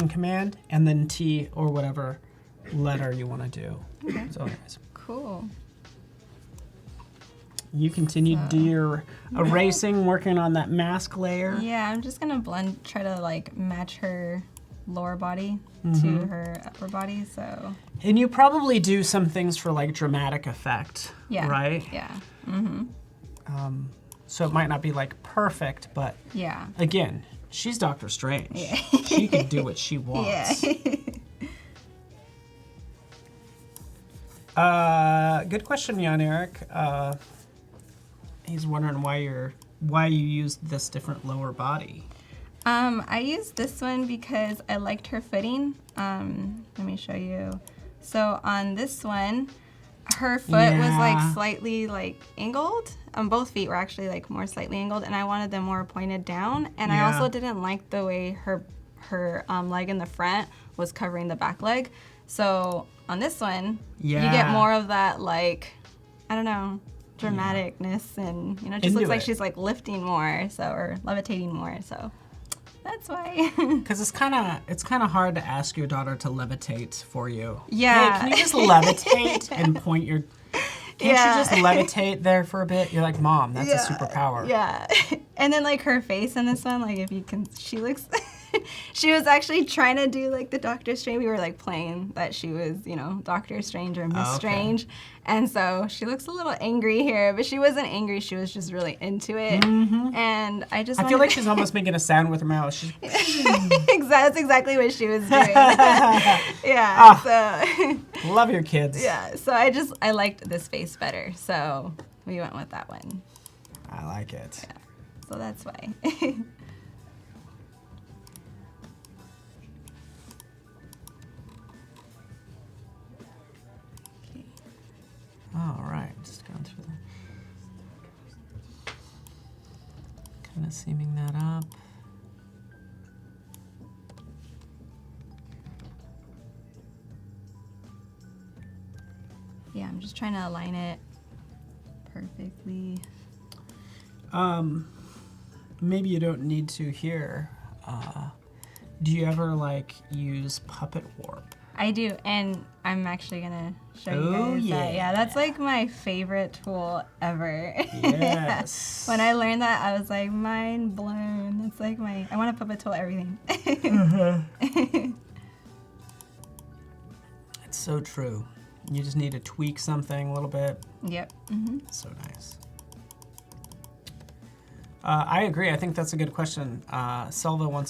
Command, and then T or whatever letter you want to do. So anyways. Cool. You continue to do your erasing, working on that mask layer. Yeah, I'm just gonna try to like match her lower body to her upper body, so. And you probably do some things for like dramatic effect, right? Yeah. So it might not be like perfect, but again, she's Doctor Strange. Yeah. She can do what she wants. Good question, Jan Eric. He's wondering why you used this different lower body. I used this one because I liked her footing. Let me show you. So on this one, her foot was like slightly like angled. Both feet were actually like more slightly angled, and I wanted them more pointed down. And I also didn't like the way her leg in the front was covering the back leg. So on this one, you get more of that, like, I don't know, dramaticness, and you know, it just Into looks like it. she's like lifting more, so, or levitating more. So that's why. Because it's kind of hard to ask your daughter to levitate for you. Yeah. Hey, can you just levitate and point your? Can't Yeah. you just levitate there for a bit? You're like, Mom, that's a superpower. Yeah. And then like her face in this one, like if you can, she looks. She was actually trying to do like the Doctor Strange. We were like playing that she was, you know, Doctor Strange or Miss Strange. And so she looks a little angry here, but she wasn't angry. She was just really into it. And I feel like she's almost making a sound with her mouth. She's That's exactly what she was doing. Yeah. So love your kids. yeah. So I liked this face better. So we went with that one. I like it. Yeah. So that's why. All right, just going through that. Kind of seaming that up. Yeah, I'm just trying to align it perfectly. Maybe you don't need to here. Do you ever like use puppet warp? I do, and I'm actually gonna show you Oh, guys yeah. that. Yeah, that's like my favorite tool ever. Yes. When I learned that, I was like mind blown. It's like I want to puppet tool everything. It's so true. You just need to tweak something a little bit. Yep. So nice. I agree. I think that's a good question. Selva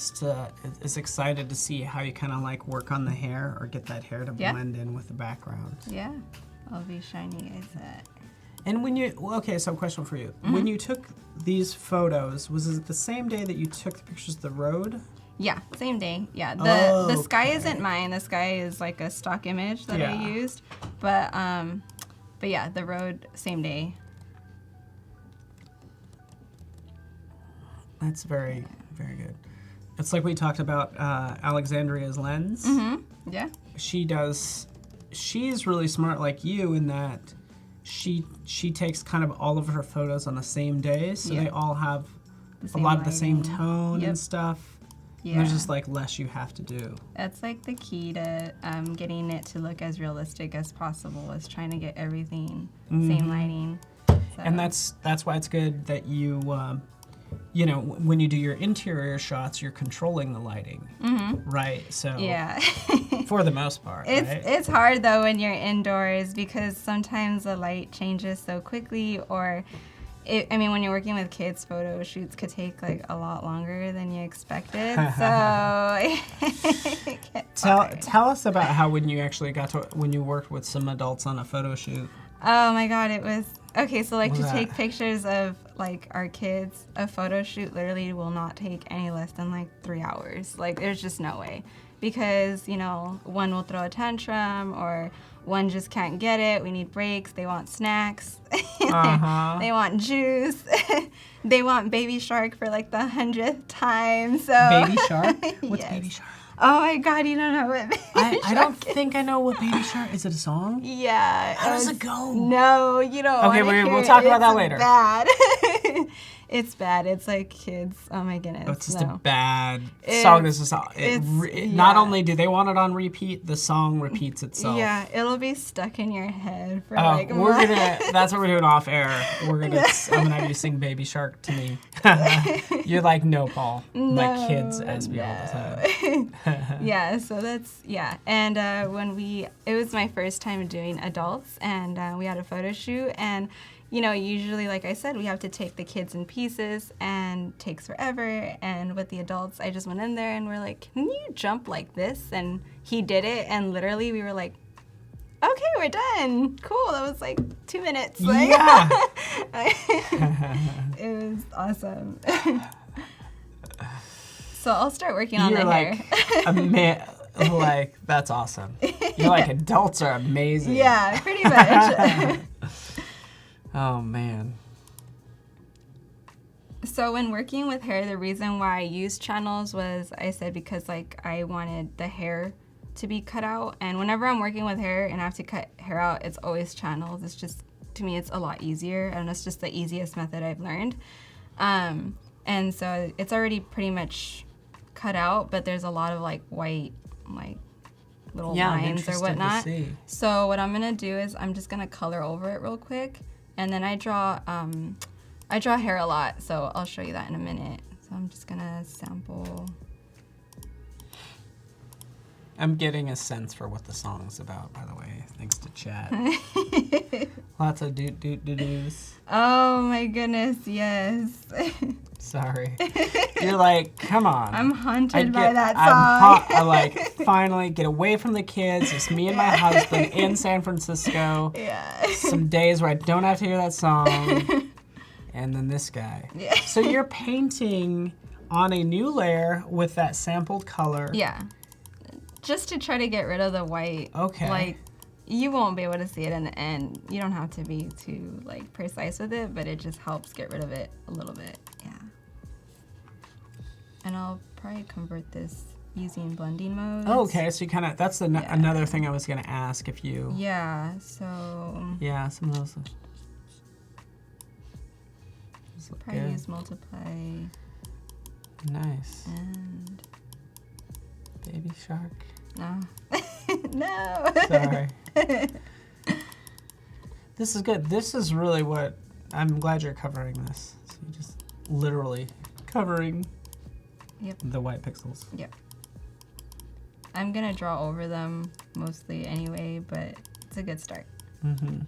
is excited to see how you kind of like work on the hair or get that hair to blend in with the background. Yeah, I'll be showing you guys that. And so question for you. When you took these photos, was it the same day that you took the pictures of the road? Yeah, same day. Yeah, the sky Okay. isn't mine. The sky is like a stock image that I Yeah. used, but yeah, the road same day. That's very, very good. It's like we talked about Alexandria's lens. Yeah. She's really smart like you in that she takes kind of all of her photos on the same day, so they all have a lot of the same tone and stuff. Yeah. And there's just like less you have to do. That's like the key to getting it to look as realistic as possible, is trying to get everything same lighting. So. And that's why it's good that you when you do your interior shots, you're controlling the lighting, right? So yeah. for the most part, right? It's hard though when you're indoors, because sometimes the light changes so quickly, or when you're working with kids, photo shoots could take like a lot longer than you expected. So it gets hard. Tell us about how when you worked with some adults on a photo shoot. Oh my God, it was okay. So like What to was take that? pictures of like our kids, a photo shoot literally will not take any less than like 3 hours. Like there's just no way, because one will throw a tantrum, or one just can't get it. We need breaks. They want snacks. They want juice. They want Baby Shark for like the 100th time. So Baby Shark? What's Yes. Baby Shark? Oh my God, you don't know what Baby I Shark don't is. think I know what Baby Shark is. It a song? Yeah. How does it go? No, you don't. Okay, wanna we'll hear talk it. about that It's later. Bad. It's bad. It's like kids. Oh my goodness. Oh, it's just no. a bad song. It's just not yeah. only do they want it on repeat, the song repeats itself. Yeah, it'll be stuck in your head for Oh, like months. that's what we're doing off air. I'm gonna have you sing Baby Shark to me. You're like, no, Paul. My kids ask me all the time. Yeah, so that's, and it was my first time doing adults, and we had a photo shoot, and usually, like I said, we have to take the kids in pieces, and it takes forever. And with the adults, I just went in there and we're like, can you jump like this? And he did it, and literally we were like, okay, we're done. Cool. That was like 2 minutes. Like, Yeah. it was awesome. So I'll start working on You're the like, hair. like, that's awesome. You're like, adults are amazing. Yeah, pretty much. Oh, man. So when working with hair, the reason why I used channels was, I said, because like I wanted the hair to be cut out. And whenever I'm working with hair and I have to cut hair out, it's always channels. It's just to me it's a lot easier, and it's just the easiest method I've learned. And so it's already pretty much cut out, but there's a lot of like white, like little lines or whatnot. So what I'm gonna do is I'm just gonna color over it real quick, and then I draw hair a lot, so I'll show you that in a minute. So I'm just gonna sample. I'm getting a sense for what the song's about, by the way, thanks to chat. Lots of doot-doot-doos. Oh my goodness, yes. Sorry. You're like, come on. I'm haunted by that song. I like, finally, get away from the kids. It's me and my husband in San Francisco. Yeah. Some days where I don't have to hear that song. And then this guy. Yeah. So you're painting on a new layer with that sampled color. Yeah. Just to try to get rid of the white. Okay. Like, you won't be able to see it in the end. You don't have to be too like precise with it, but it just helps get rid of it a little bit. Yeah. And I'll probably convert this using blending modes. Oh, okay, so you kind of, that's another thing I was going to ask if you... Yeah, so... Yeah, some of those look probably good. use multiply. Nice. And... Baby shark. No. No. Sorry. This is good. This is really what, I'm glad you're covering this. So you just literally covering the white pixels. Yep. I'm gonna draw over them mostly anyway, but it's a good start. Mm-hmm.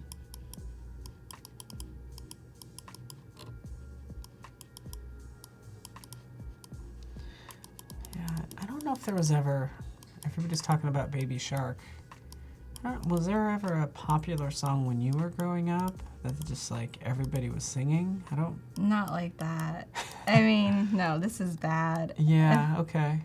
Yeah, I don't know if there was ever, everybody's talking about Baby Shark. Was there ever a popular song when you were growing up that just like everybody was singing? I don't... Not like that. I mean, no, this is bad. Yeah, okay.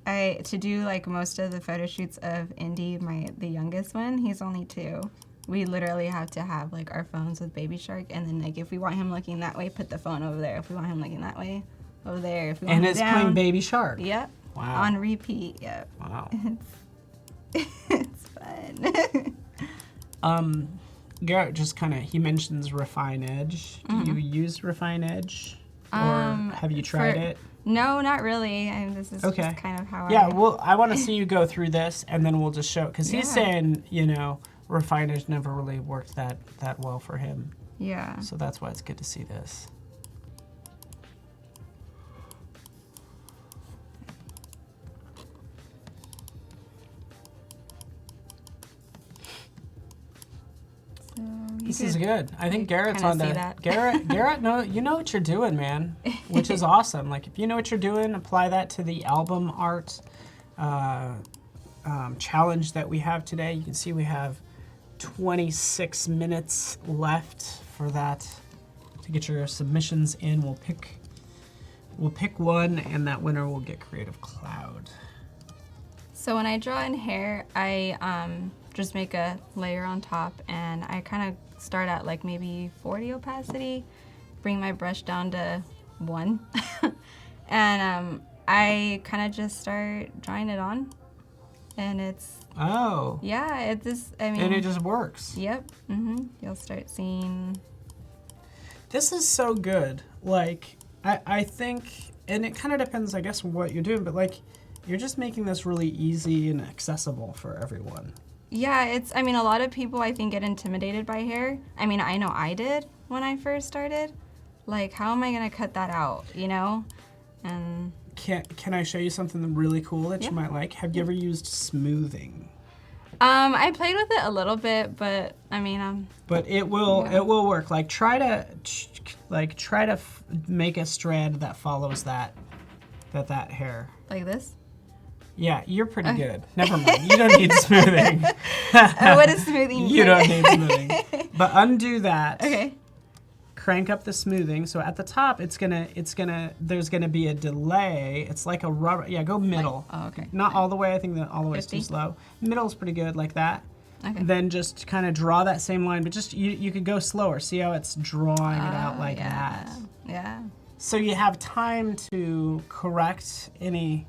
To do like most of the photo shoots of Indy, the youngest one, he's only 2. We literally have to have like our phones with Baby Shark, and then like if we want him looking that way, put the phone over there. If we want him looking that way, over there. If we want And him it's down, playing Baby Shark. Yep. Wow. On repeat. Yep. Wow. It's fun. Garrett just kind of, he mentions Refine Edge. Do you use Refine Edge? Or have you tried it? No, not really. This is just kind of how well, I want to see you go through this, and then we'll just show, because he's saying, you know, Refine Edge never really worked that well for him. Yeah. So that's why it's good to see this. This is good. I think Garrett's on to Garrett, no, you know what you're doing, man, which is awesome. Like, if you know what you're doing, apply that to the album art challenge that we have today. You can see we have 26 minutes left for that to get your submissions in. We'll pick one, and that winner will get Creative Cloud. So when I draw in hair, I just make a layer on top, and I kind of start at like maybe 40 opacity, bring my brush down to 1, and I kind of just start drawing it on, and it's... Oh. Yeah, it just, I mean... And it just works. Yep. You'll start seeing... This is so good. Like, I think, and it kind of depends, I guess, on what you're doing, but like, you're just making this really easy and accessible for everyone. Yeah, I mean, a lot of people, I think, get intimidated by hair. I mean, I know I did when I first started. Like, how am I going to cut that out, you know? And... Can I show you something really cool that you might like? Have you ever used smoothing? I played with it a little bit, but I mean, But it will work. Like, try to make a strand that follows that hair. Like this? Yeah, you're pretty good. Never mind. You don't need smoothing. What is smoothing? You don't need smoothing. But undo that. Okay. Crank up the smoothing. So at the top, there's gonna be a delay. It's like a rubber. Yeah, go middle. Oh, okay. Not all the way. I think that all the way is too 50? slow. Middle's pretty good, like that. Okay. Then just kind of draw that same line, but just you could go slower. See how it's drawing it out like that. Yeah. So you have time to correct any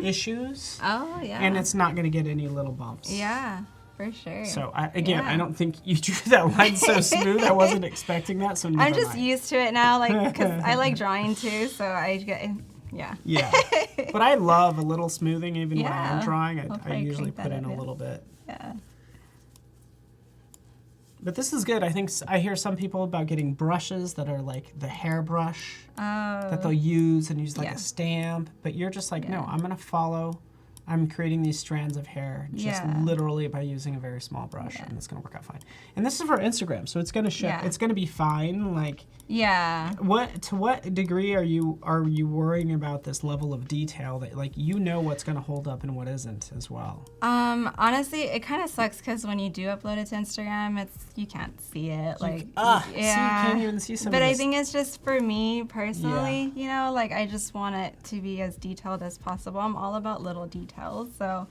issues. Oh, yeah. And it's not going to get any little bumps. Yeah. For sure. So I don't think you drew that line so smooth. I wasn't expecting that. So I'm just used to it now, like, because I like drawing too. So I get, yeah. Yeah. But I love a little smoothing even when I'm drawing. I'll I probably usually crank that put in up, a yeah. little bit. Yeah. But this is good. I think I hear some people about getting brushes that are like the hairbrush that they'll use and use like a stamp. But you're just like, no, I'm going to follow. I'm creating these strands of hair just literally by using a very small brush, and it's going to work out fine. And this is for Instagram, so it's going to show. It's going to be fine. Like, to what degree are you worrying about this level of detail that like you know what's going to hold up and what isn't as well? Honestly, it kind of sucks because when you do upload it to Instagram, you can't see it. Like, so you can't even see some. But of I this. think it's just for me personally. You know, like I just want it to be as detailed as possible. I'm all about little details. So,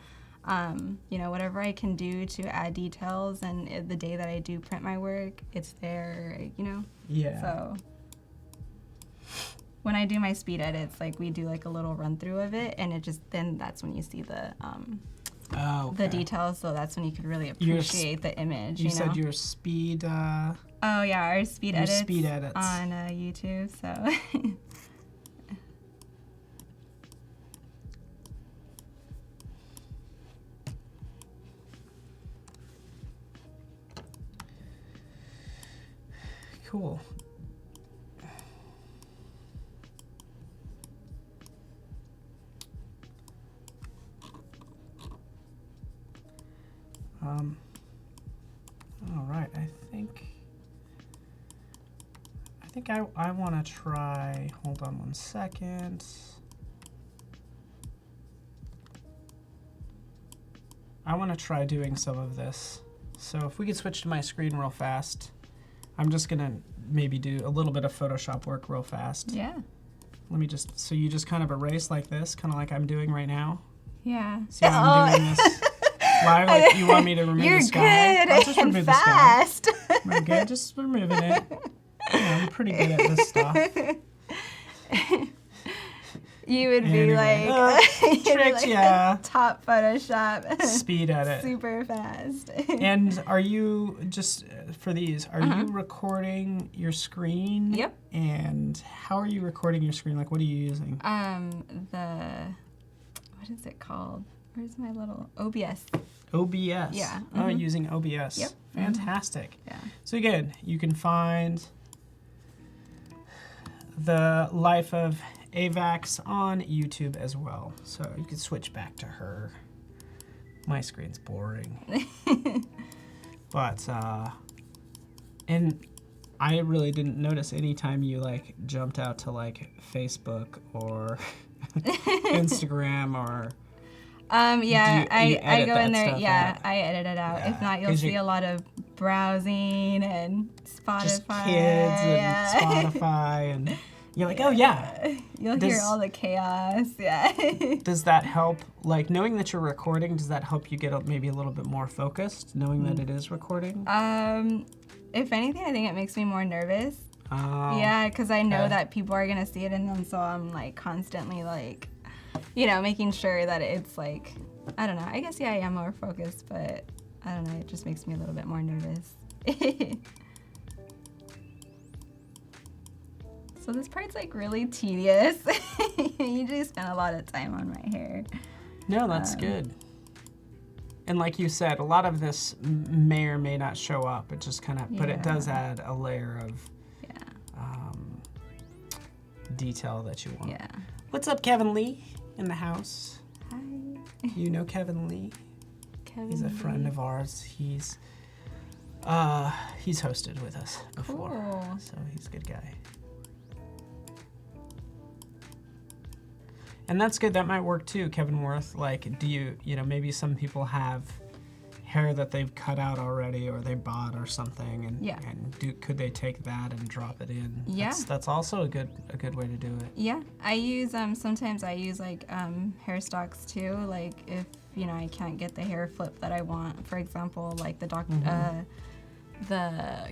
you know, whatever I can do to add details, and the day that I do print my work, it's there, you know? Yeah. So, when I do my speed edits, like we do like a little run through of it, and then that's when you see the details, so that's when you could really appreciate the image, you know? said your speed... oh yeah, our speed edits on YouTube, so... Cool. All right, I think I want to try, hold on one second. I want to try doing some of this. So if we could switch to my screen real fast. I'm just gonna maybe do a little bit of Photoshop work real fast. Yeah. Let me so you just kind of erase like this, kind of like I'm doing right now. Yeah. See how I'm doing this live? Like you want me to remove the sky? You're good I'll just remove fast. The sky. We're good, just removing it. Yeah, I'm pretty good at this stuff. You would be like, tricked, top Photoshop. Speed edit. Super fast. And are you, just for these, are you recording your screen? Yep. And how are you recording your screen? Like, what are you using? What is it called? Where's my little OBS? OBS. Yeah. Oh, using OBS. Yep. Fantastic. Yeah. So again, you can find the Life of Aivax on YouTube as well. So you can switch back to her. My screen's boring. But, and I really didn't notice any time you like jumped out to like Facebook or Instagram or... yeah, I go in there, out? I edit it out. Yeah, If not, you'll see a lot of browsing and Spotify. Just kids and Spotify and you're like, oh yeah. You'll hear all the chaos, yeah. Does that help, like knowing that you're recording, does that help you get maybe a little bit more focused, knowing that it is recording? If anything, I think it makes me more nervous. Oh. Yeah, because I know that people are gonna see it, and then so I'm like constantly like, you know, making sure that it's like, I don't know, I guess, yeah, I am more focused, but I don't know, it just makes me a little bit more nervous. So this part's like really tedious. You just spend a lot of time on my hair. No, that's good. And like you said, a lot of this may or may not show up. It just kind of, but it does add a layer of detail that you want. Yeah. What's up, Kevin Lee in the house? Hi. You know Kevin Lee? He's a friend of ours. He's hosted with us before, so he's a good guy. And that's good. That might work too, Kevin Worth. Like, do you know, maybe some people have hair that they've cut out already or they bought or something, and could they take that and drop it in? Yeah. That's also a good way to do it. Yeah, I use sometimes I use like hair stocks too. Like if you know I can't get the hair flip that I want, for example, like the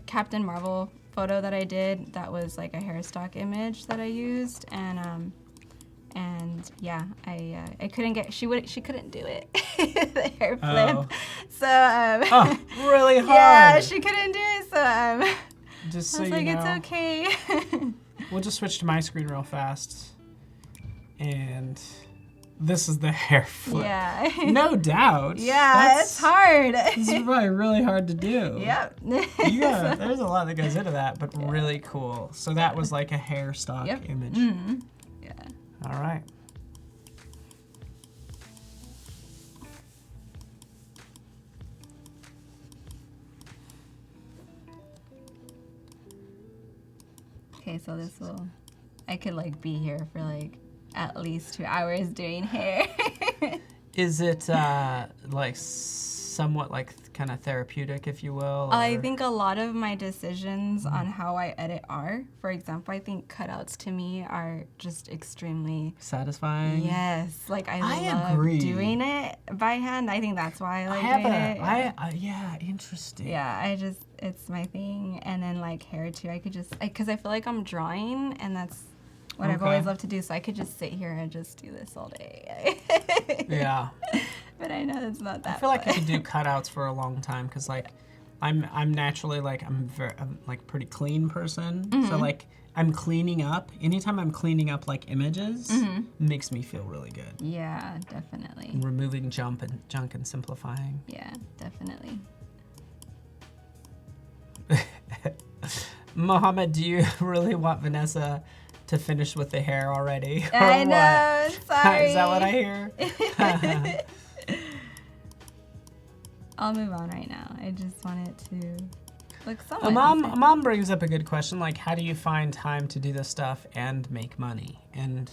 Captain Marvel photo that I did, that was like a hair stock image that I used, and yeah, I couldn't get, she couldn't do it, the hair flip. So Oh, really hard. yeah, she couldn't do it. So Just so I was you like, know. it's okay. We'll just switch to my screen real fast. And this is the hair flip. Yeah. No doubt. Yeah, it's hard. This is probably really hard to do. Yep. Yeah, there's a lot that goes into that, but really cool. So that was like a hair stock image. Mm-hmm. Yeah. All right. Okay, so this will, I could like be here for like at least 2 hours doing hair. Is it like somewhat like kind of therapeutic, if you will? I or- think a lot of my decisions on how I edit are, for example, I think cutouts to me are just extremely Satisfying? yes. Like I love agree. doing it by hand. I think that's why I like have doing a, it. yeah, interesting. Yeah, it's my thing. And then like hair too, I could just, because I feel like I'm drawing and that's what I've Okay. always loved to do. So I could just sit here and just do this all day. Yeah. But I know it's not that I feel like I fun. could do cutouts for a long time because like I'm naturally like I'm like pretty clean person. So like I'm cleaning up. Anytime I'm cleaning up like images, makes me feel really good. Yeah, definitely. Removing junk and simplifying. Yeah, definitely. Mohammed, do you really want Vanessa to finish with the hair already? Or I what? know, sorry. Is that what I hear? I'll move on right now. I just want it to look somewhat decent. Mom brings up a good question, like how do you find time to do this stuff and make money? And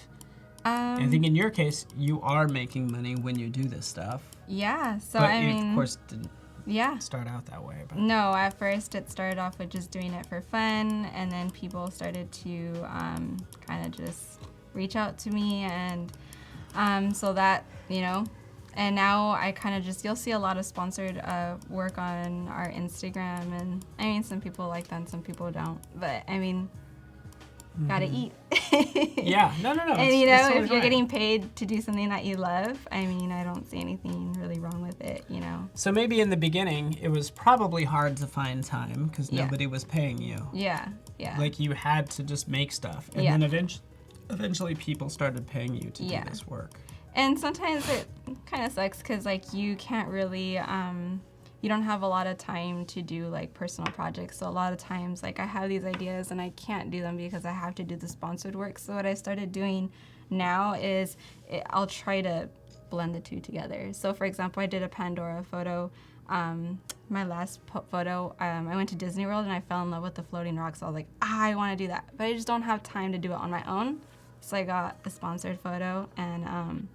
I think in your case, you are making money when you do this stuff. Yeah, so But I you, mean, of course, didn't yeah. start out that way. But No, at first it started off with just doing it for fun, and then people started to kind of just reach out to me, and so that, you know, and now I kind of just, you'll see a lot of sponsored work on our Instagram, and I mean, some people like that and some people don't, but I mean, gotta eat. yeah, no. And you it's know, totally if you're fine. getting paid to do something that you love, I mean, I don't see anything really wrong with it, you know. So maybe in the beginning, it was probably hard to find time because Yeah. nobody was paying you. Yeah, yeah. Like you had to just make stuff, and Yeah. then eventually people started paying you to Yeah. do this work. And sometimes it kind of sucks because like you can't really, you don't have a lot of time to do like personal projects. So a lot of times like I have these ideas and I can't do them because I have to do the sponsored work. So what I started doing now is I'll try to blend the two together. So for example, I did a Pandora photo. My last photo, I went to Disney World and I fell in love with the floating rocks. So I was like, I want to do that. But I just don't have time to do it on my own. So I got a sponsored photo and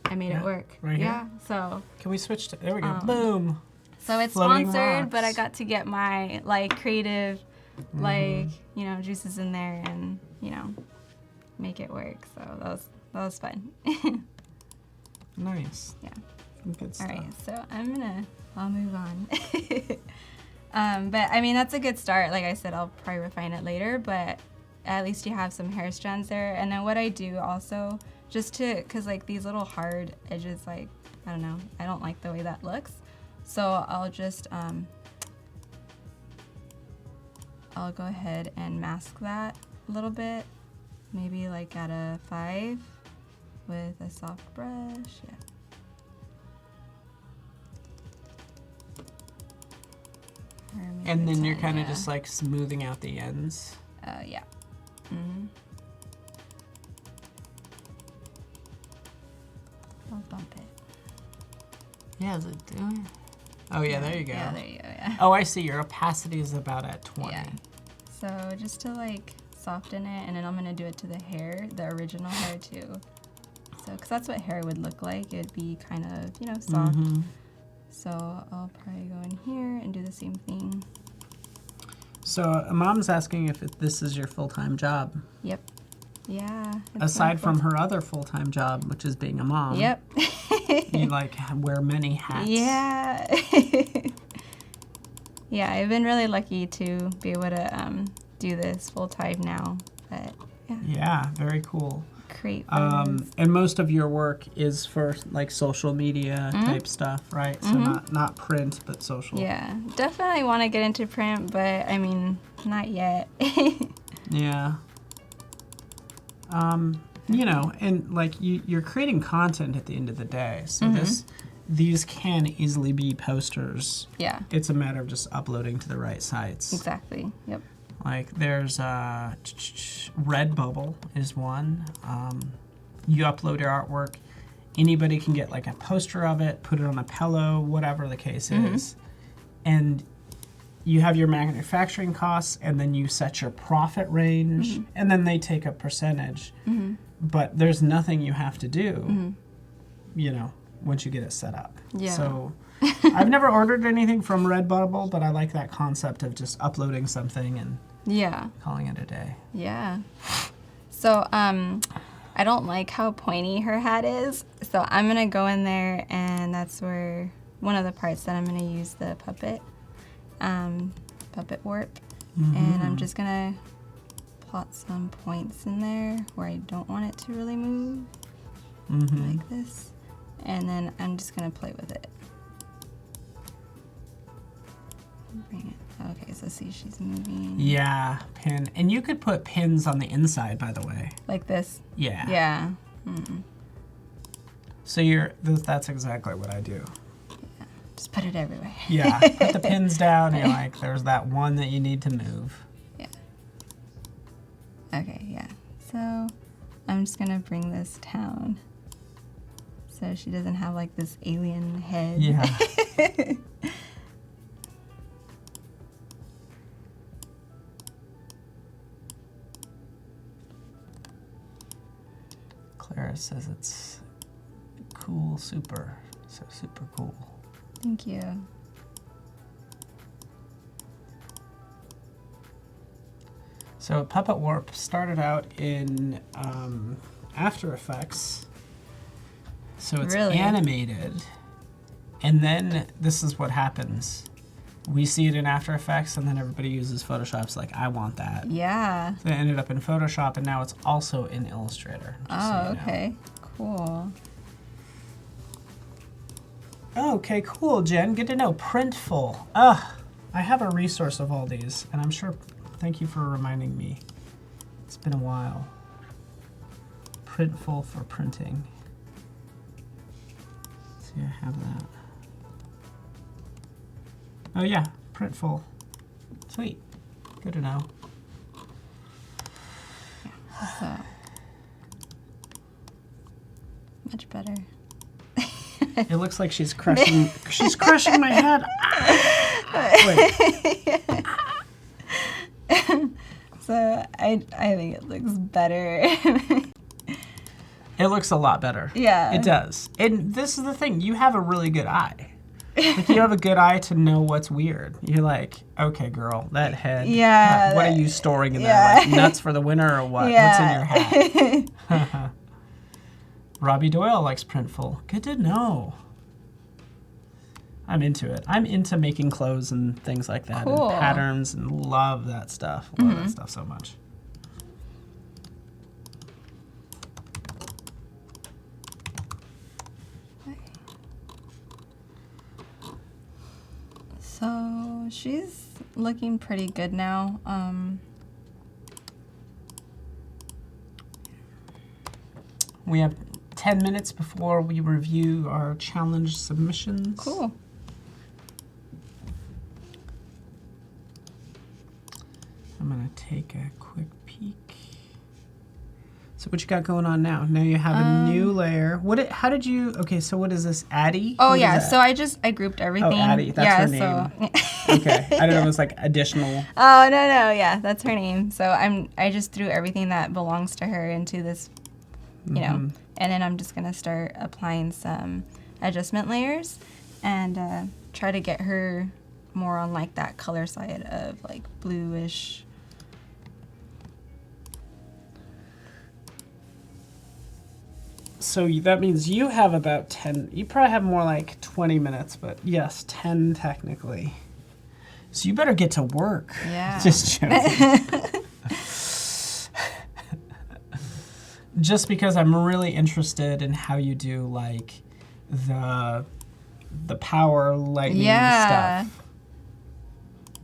I made it work. Right here? Yeah, so Can we switch to, there we go, boom. it's Floating sponsored, but I rocks. got to get my like creative, like, you know, juices in there and, you know, make it work. So that was fun. Nice. Yeah. Good All stuff. right, so I'll move on. But I mean, that's a good start. Like I said, I'll probably refine it later, but at least you have some hair strands there. And then what I do also, just to, cause like these little hard edges, like, I don't know, I don't like the way that looks. So I'll just, I'll go ahead and mask that a little bit, maybe like at a 5 with a soft brush, yeah. Or maybe And then you're 10, kind of yeah. just like smoothing out the ends. Yeah. Mm-hmm. I'll bump it. Yeah, is it doing? Oh yeah, there you go. Yeah, there you go, yeah. Oh, I see. Your opacity is about at 20. Yeah. So just to like soften it, and then I'm gonna do it to the hair, the original hair too. So, cause that's what hair would look like. It'd be kind of, you know, soft. So I'll probably go in here and do the same thing. So Mom's asking if this is your full-time job. Yep. Yeah. it's Aside my from her other full-time job, which is being a mom. Yep. You like wear many hats. Yeah. Yeah, I've been really lucky to be able to do this full time now. But yeah. Yeah, very cool. create photos. And most of your work is for like social media type stuff, right? So not print, but social. Yeah, definitely want to get into print, but I mean, not yet. Yeah. You know, and like you're creating content at the end of the day. So these can easily be posters. Yeah. It's a matter of just uploading to the right sites. Exactly. Yep. Like there's Redbubble is one. You upload your artwork. Anybody can get like a poster of it, put it on a pillow, whatever the case is. And you have your manufacturing costs, and then you set your profit range, and then they take a percentage. But there's nothing you have to do, you know, once you get it set up. Yeah. So I've never ordered anything from Redbubble, but I like that concept of just uploading something and calling it a day. Yeah. So I don't like how pointy her hat is, so I'm gonna go in there, and that's where one of the parts that I'm gonna use the puppet warp, and I'm just gonna plot some points in there where I don't want it to really move, like this, and then I'm just gonna play with it. Bring it. Okay, so see, she's moving. Yeah, pin. And you could put pins on the inside, by the way. Like this? Yeah. Yeah. So that's exactly what I do. Yeah. Just put it everywhere. Yeah, put the pins down. You're like, there's that one that you need to move. Yeah. Okay, yeah. So I'm just gonna bring this down so she doesn't have like this alien head. Yeah. Clara says it's cool, super. So super cool. Thank you. So Puppet Warp started out in After Effects. So it's animated. And then this is what happens. We see it in After Effects, and then everybody uses Photoshop. It's like, I want that. Yeah. So it ended up in Photoshop, and now it's also in Illustrator. Oh, okay. Cool. Okay, cool, Jen. Good to know. Printful. I have a resource of all these, and I'm sure, thank you for reminding me. It's been a while. Printful for printing. See, I have that. Oh yeah, Printful. Sweet. Good to know. So, much better. It looks like she's crushing. She's crushing my head. Wait. So I think it looks better. It looks a lot better. Yeah. It does. And this is the thing. You have a really good eye. Like, you have a good eye to know what's weird. You're like, okay, girl, that head. Yeah. What are you storing in there? Like nuts for the winter or what? Yeah. What's in your hat? Robbie Doyle likes Printful. Good to know. I'm into it. I'm into making clothes and things like that. Cool. And patterns, and love that stuff. Love that stuff so much. So she's looking pretty good now. We have 10 minutes before we review our challenge submissions. Cool. I'm gonna take a quick peek. So what you got going on now? Now you have a new layer. How did you, okay, so what is this, Addie? Oh What yeah, is that? so I grouped everything. Oh, Addie, that's her name. Okay, I don't know if it was like additional. Oh no, yeah, that's her name. So I just threw everything that belongs to her into this, you know, and then I'm just gonna start applying some adjustment layers and try to get her more on like that color side of like bluish. So that means you have about 10, you probably have more like 20 minutes, but yes, 10 technically. So you better get to work. Yeah. Just joking. just because I'm really interested in how you do like the power lightning stuff.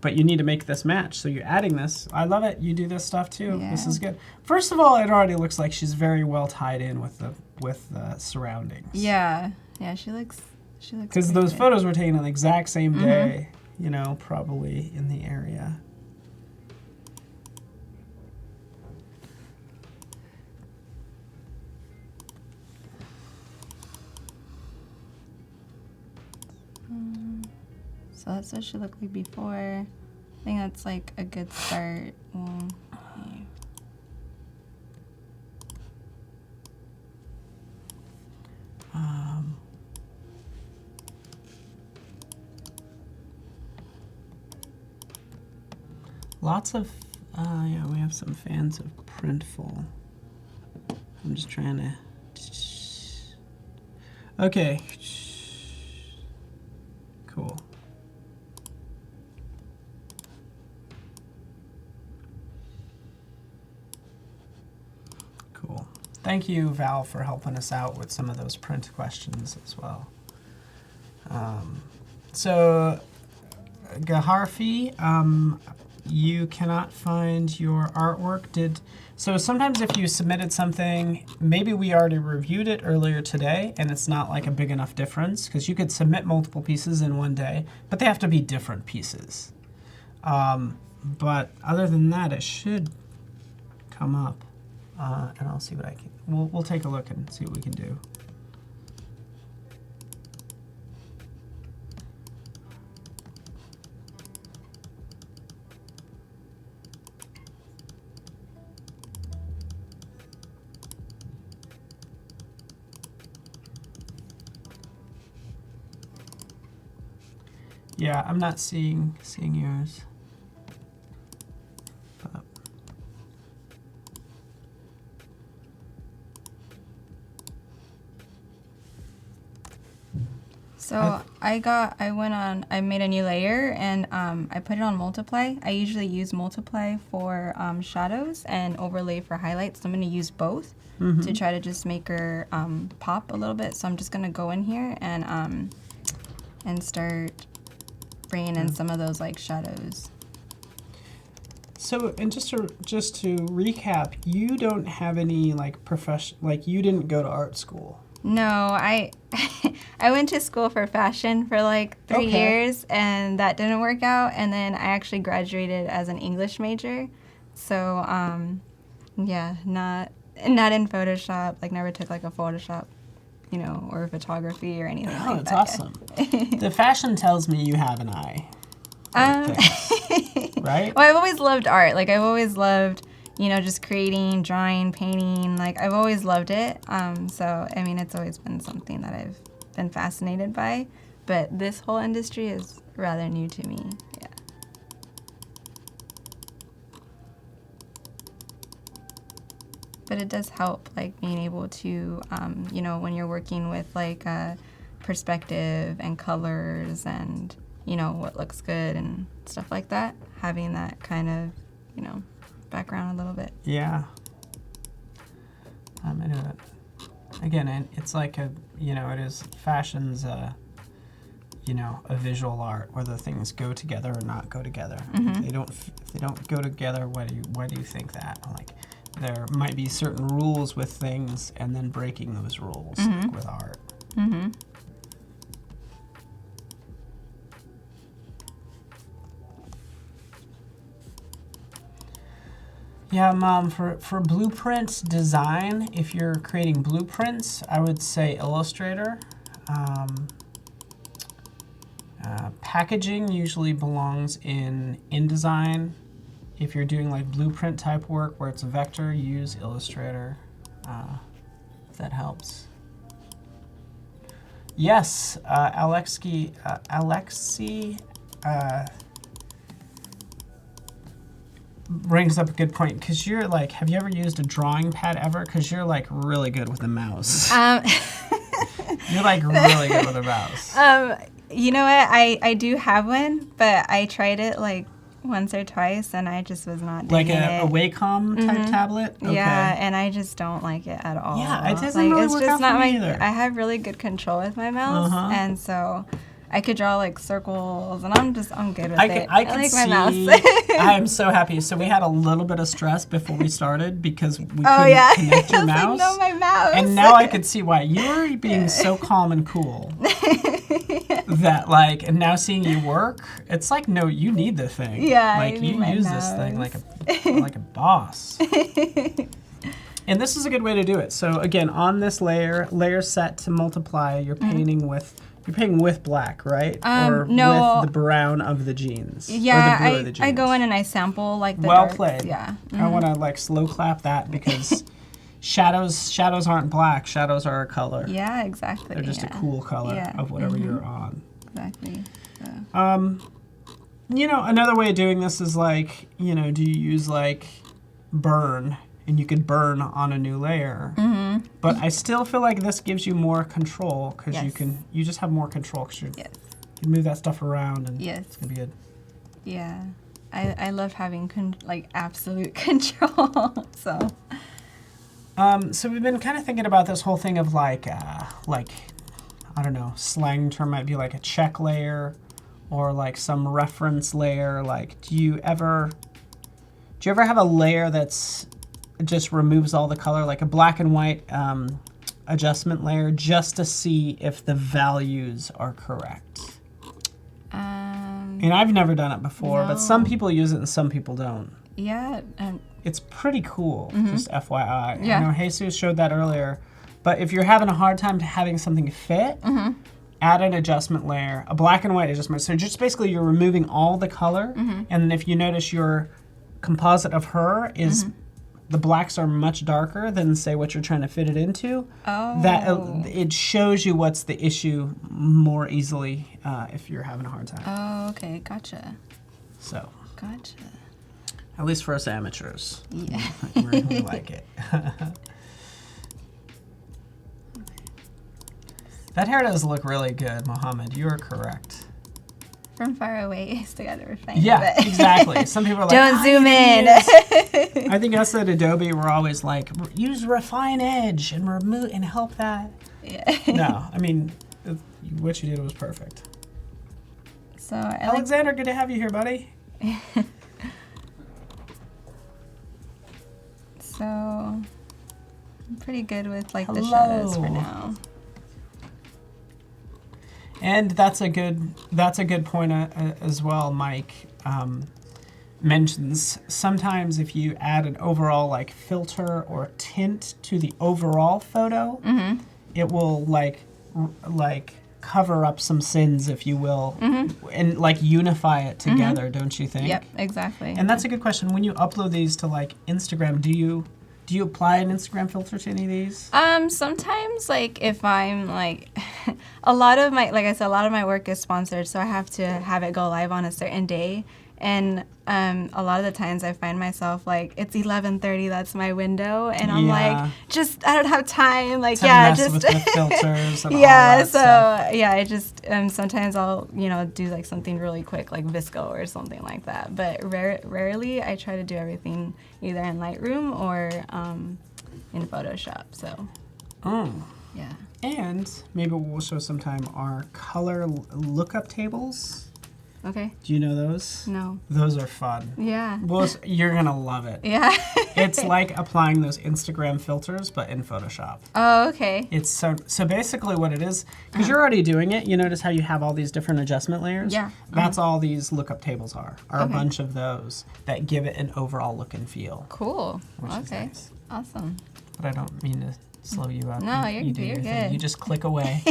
But you need to make this match, so you're adding this. I love it. You do this stuff too. Yeah. This is good. First of all, it already looks like she's very well tied in with the surroundings. Yeah, she looks. Because those photos were taken on the exact same day. You know, probably in the area. So that's what she looked like before. I think that's like a good start. Lots of, yeah, we have some fans of Printful. I'm just trying to, okay. Cool. Cool. Thank you, Val, for helping us out with some of those print questions as well. So, Gaharfi, you cannot find your artwork. So sometimes if you submitted something, maybe we already reviewed it earlier today, and it's not like a big enough difference, because you could submit multiple pieces in one day, but they have to be different pieces. But other than that, it should come up, and I'll see what I can. We'll take a look and see what we can do. Yeah, I'm not seeing yours. But. So I made a new layer and I put it on multiply. I usually use multiply for shadows and overlay for highlights. So I'm going to use both to try to just make her pop a little bit. So I'm just going to go in here and start bringing in some of those like shadows. So, and just to recap, you don't have any like you didn't go to art school. No, I went to school for fashion for like 3 years, and that didn't work out. And then I actually graduated as an English major. So, yeah, not in Photoshop. Like, never took like a Photoshop, or photography or anything like that. Oh, that's awesome. The fashion tells me you have an eye. Right? Well, I've always loved art. Like, I've always loved, just creating, drawing, painting. Like, I've always loved it. So, I mean, it's always been something that I've been fascinated by. But this whole industry is rather new to me. Yeah. But it does help, like, being able to, when you're working with, like, perspective and colors and, what looks good and stuff like that, having that kind of, background a little bit. Yeah. I'm into it. Again, and it's like it is fashion's, a visual art, whether things go together or not go together. If they don't go together, why do you think that? Like, there might be certain rules with things, and then breaking those rules like with art. Yeah, Mom, for blueprint design, if you're creating blueprints, I would say Illustrator. Packaging usually belongs in InDesign. If you're doing like blueprint type work where it's a vector, use Illustrator, if that helps. Yes, Alexi, brings up a good point, because you're like, have you ever used a drawing pad ever? Because you're like really good with the mouse. You're like really good with a mouse. You know what? I do have one, but I tried it like once or twice, and I just was not Like digging a it. Wacom type tablet? Okay. Yeah, and I just don't like it at all. Yeah, it doesn't really it's work just out not for me my. either. I have really good control with my mouse, and so I could draw like circles, and I'm good with it. I can like see. my mouse. I am so happy. So we had a little bit of stress before we started because we couldn't connect your I was mouse. like, no, my mouse. And now I could see why. You were being so calm and cool. That like, and now seeing you work, it's like, no, you need the thing. Yeah, like I need you my use this thing mouse. like a boss. And this is a good way to do it. So again, on this layer set to multiply, you're painting with black, right? Or no. with the brown of the jeans. Yeah, or the blue of the jeans. I go in and I sample like the well darks. played. Yeah. I want to like slow clap that because shadows aren't black. Shadows are a color. Yeah, exactly. They're just a cool color of whatever you're on. Exactly. So. Another way of doing this is like, do you use like burn? And you could burn on a new layer. But I still feel like this gives you more control because you just have more control because you can move that stuff around and it's gonna be good. Yeah, I love having absolute control. So. So we've been kind of thinking about this whole thing of like I don't know, slang term might be like a check layer or like some reference layer. Like, do you ever have a layer that's just removes all the color, like a black and white adjustment layer, just to see if the values are correct? And I've never done it before, but some people use it and some people don't. Yeah. It's pretty cool, just FYI. Yeah. I know Jesus showed that earlier, but if you're having a hard time having something fit, add an adjustment layer, a black and white adjustment. So just basically you're removing all the color, and then if you notice your composite of her is the blacks are much darker than say what you're trying to fit it into. That it shows you what's the issue more easily if you're having a hard time. Oh, okay, gotcha. So. Gotcha. At least for us amateurs. Yeah. We like it. That hair does look really good, Mohammed. You are correct. From far away, it's together. Yeah, exactly. Some people are like, don't zoom in. I think us at Adobe, we're always like, use refine edge and remove and help that. Yeah. No, I mean, what you did was perfect. So Alexander, good to have you here, buddy. So I'm pretty good with like the shadows for now. And that's a good point as well. Mike mentions sometimes if you add an overall like filter or tint to the overall photo, it will like cover up some sins, if you will, and like unify it together, don't you think? Yep, exactly. And that's a good question. When you upload these to like Instagram, do you apply an Instagram filter to any of these? Sometimes like if I'm like a lot of my work is sponsored, so I have to have it go live on a certain day. And a lot of the times I find myself like, it's 11:30, that's my window, and I'm like, I don't have time. Like, mess with the filters and all yeah, that so stuff. yeah, I just sometimes I'll do like something really quick, like Visco or something like that. But rarely I try to do everything either in Lightroom or in Photoshop. So yeah. And maybe we'll show sometime our color lookup tables. Okay. Do you know those? No. Those are fun. Yeah. Well, you're going to love it. Yeah. It's like applying those Instagram filters, but in Photoshop. Oh, okay. It's so basically what it is, because you're already doing it, you notice how you have all these different adjustment layers? Yeah. That's all these lookup tables are a bunch of those that give it an overall look and feel. Cool. Which is nice. Awesome. But I don't mean to slow you up. No, you do you're your good. thing. You just click away.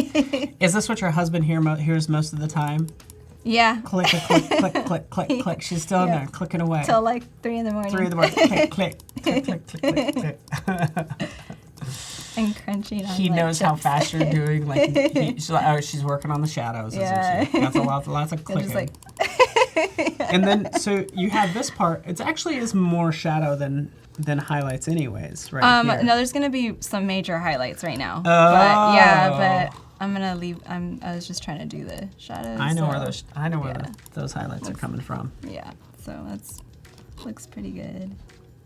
Is this what your husband hears most of the time? Yeah. Click, click. She's still in there, clicking away. Till like 3 in the morning. 3 in the morning. Click. And crunching on He like, knows how chips. fast you're doing. Like she's like, oh, she's working on the shadows, Yeah. isn't she? That's lots of clicking. Just like And then so you have this part. It actually is more shadow than highlights, anyways. Right here. No, there's gonna be some major highlights right now. Oh. But I'm gonna leave. I was just trying to do the shadows. I know so, where those. I know where yeah. those highlights are coming from. Yeah. So that's looks pretty good.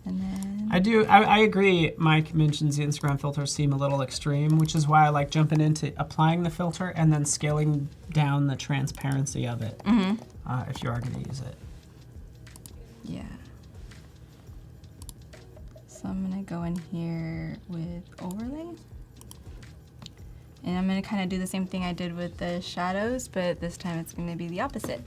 And then I agree. Mike mentions the Instagram filters seem a little extreme, which is why I like jumping into applying the filter and then scaling down the transparency of it if you are going to use it. yeah. So I'm gonna go in here with overlay. And I'm gonna kind of do the same thing I did with the shadows, but this time it's gonna be the opposite.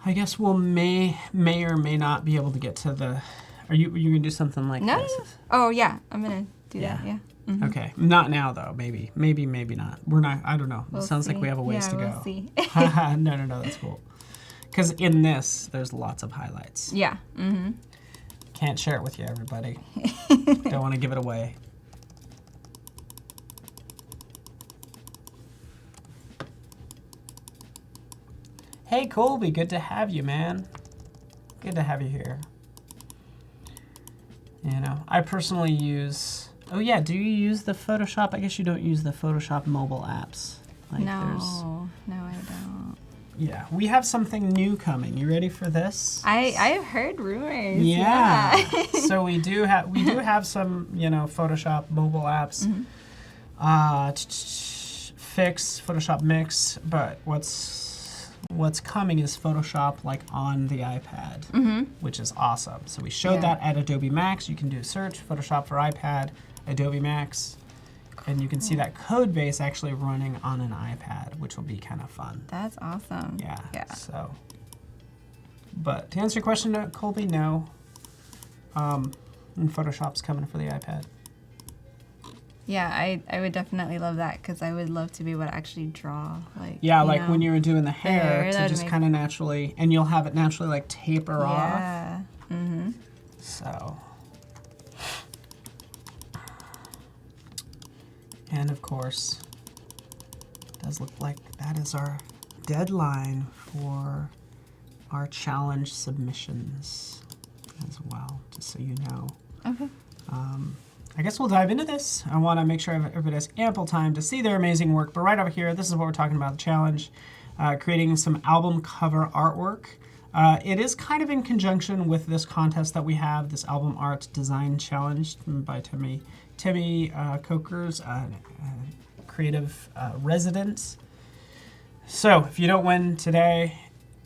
I guess we'll may or may not be able to get to the. Are you gonna do something like No. this? Oh yeah, I'm gonna do that. Yeah. Mhm. Okay, not now though. Maybe not. We're not. I don't know. We'll it sounds see. like we have a ways to We'll go. see. No, that's cool. Because in this, there's lots of highlights. Yeah. Mm-hmm. Can't share it with you, everybody. Don't want to give it away. Hey, Colby, good to have you, man. Good to have you here. You know, I personally use. Oh yeah, do you use the Photoshop? I guess you don't use the Photoshop mobile apps. Like No, I don't. Yeah, we have something new coming. You ready for this? I've heard rumors. Yeah. Yeah. So we do have some, you know, Photoshop mobile apps. Fix, Photoshop Mix, but what's coming is Photoshop like on the iPad, which is awesome. So we showed that at Adobe Max. You can do a search, Photoshop for iPad, Adobe Max, and you can see that code base actually running on an iPad, which will be kind of fun. That's awesome. Yeah. Yeah. So, but to answer your question, Colby, no. And Photoshop's coming for the iPad. Yeah, I would definitely love that because I would love to be able to actually draw. Like Yeah, you like know, when you were doing the hair, that to would just make- kind of naturally, and you'll have it naturally like taper off. Yeah. Mm-hmm. So. And of course, it does look like that is our deadline for our challenge submissions as well, just so you know. Okay. I guess we'll dive into this. I want to make sure everybody has ample time to see their amazing work, but right over here, this is what we're talking about, the challenge, creating some album cover artwork. It is kind of in conjunction with this contest that we have, this album art design challenge by Timmy Coker's creative resident. So if you don't win today,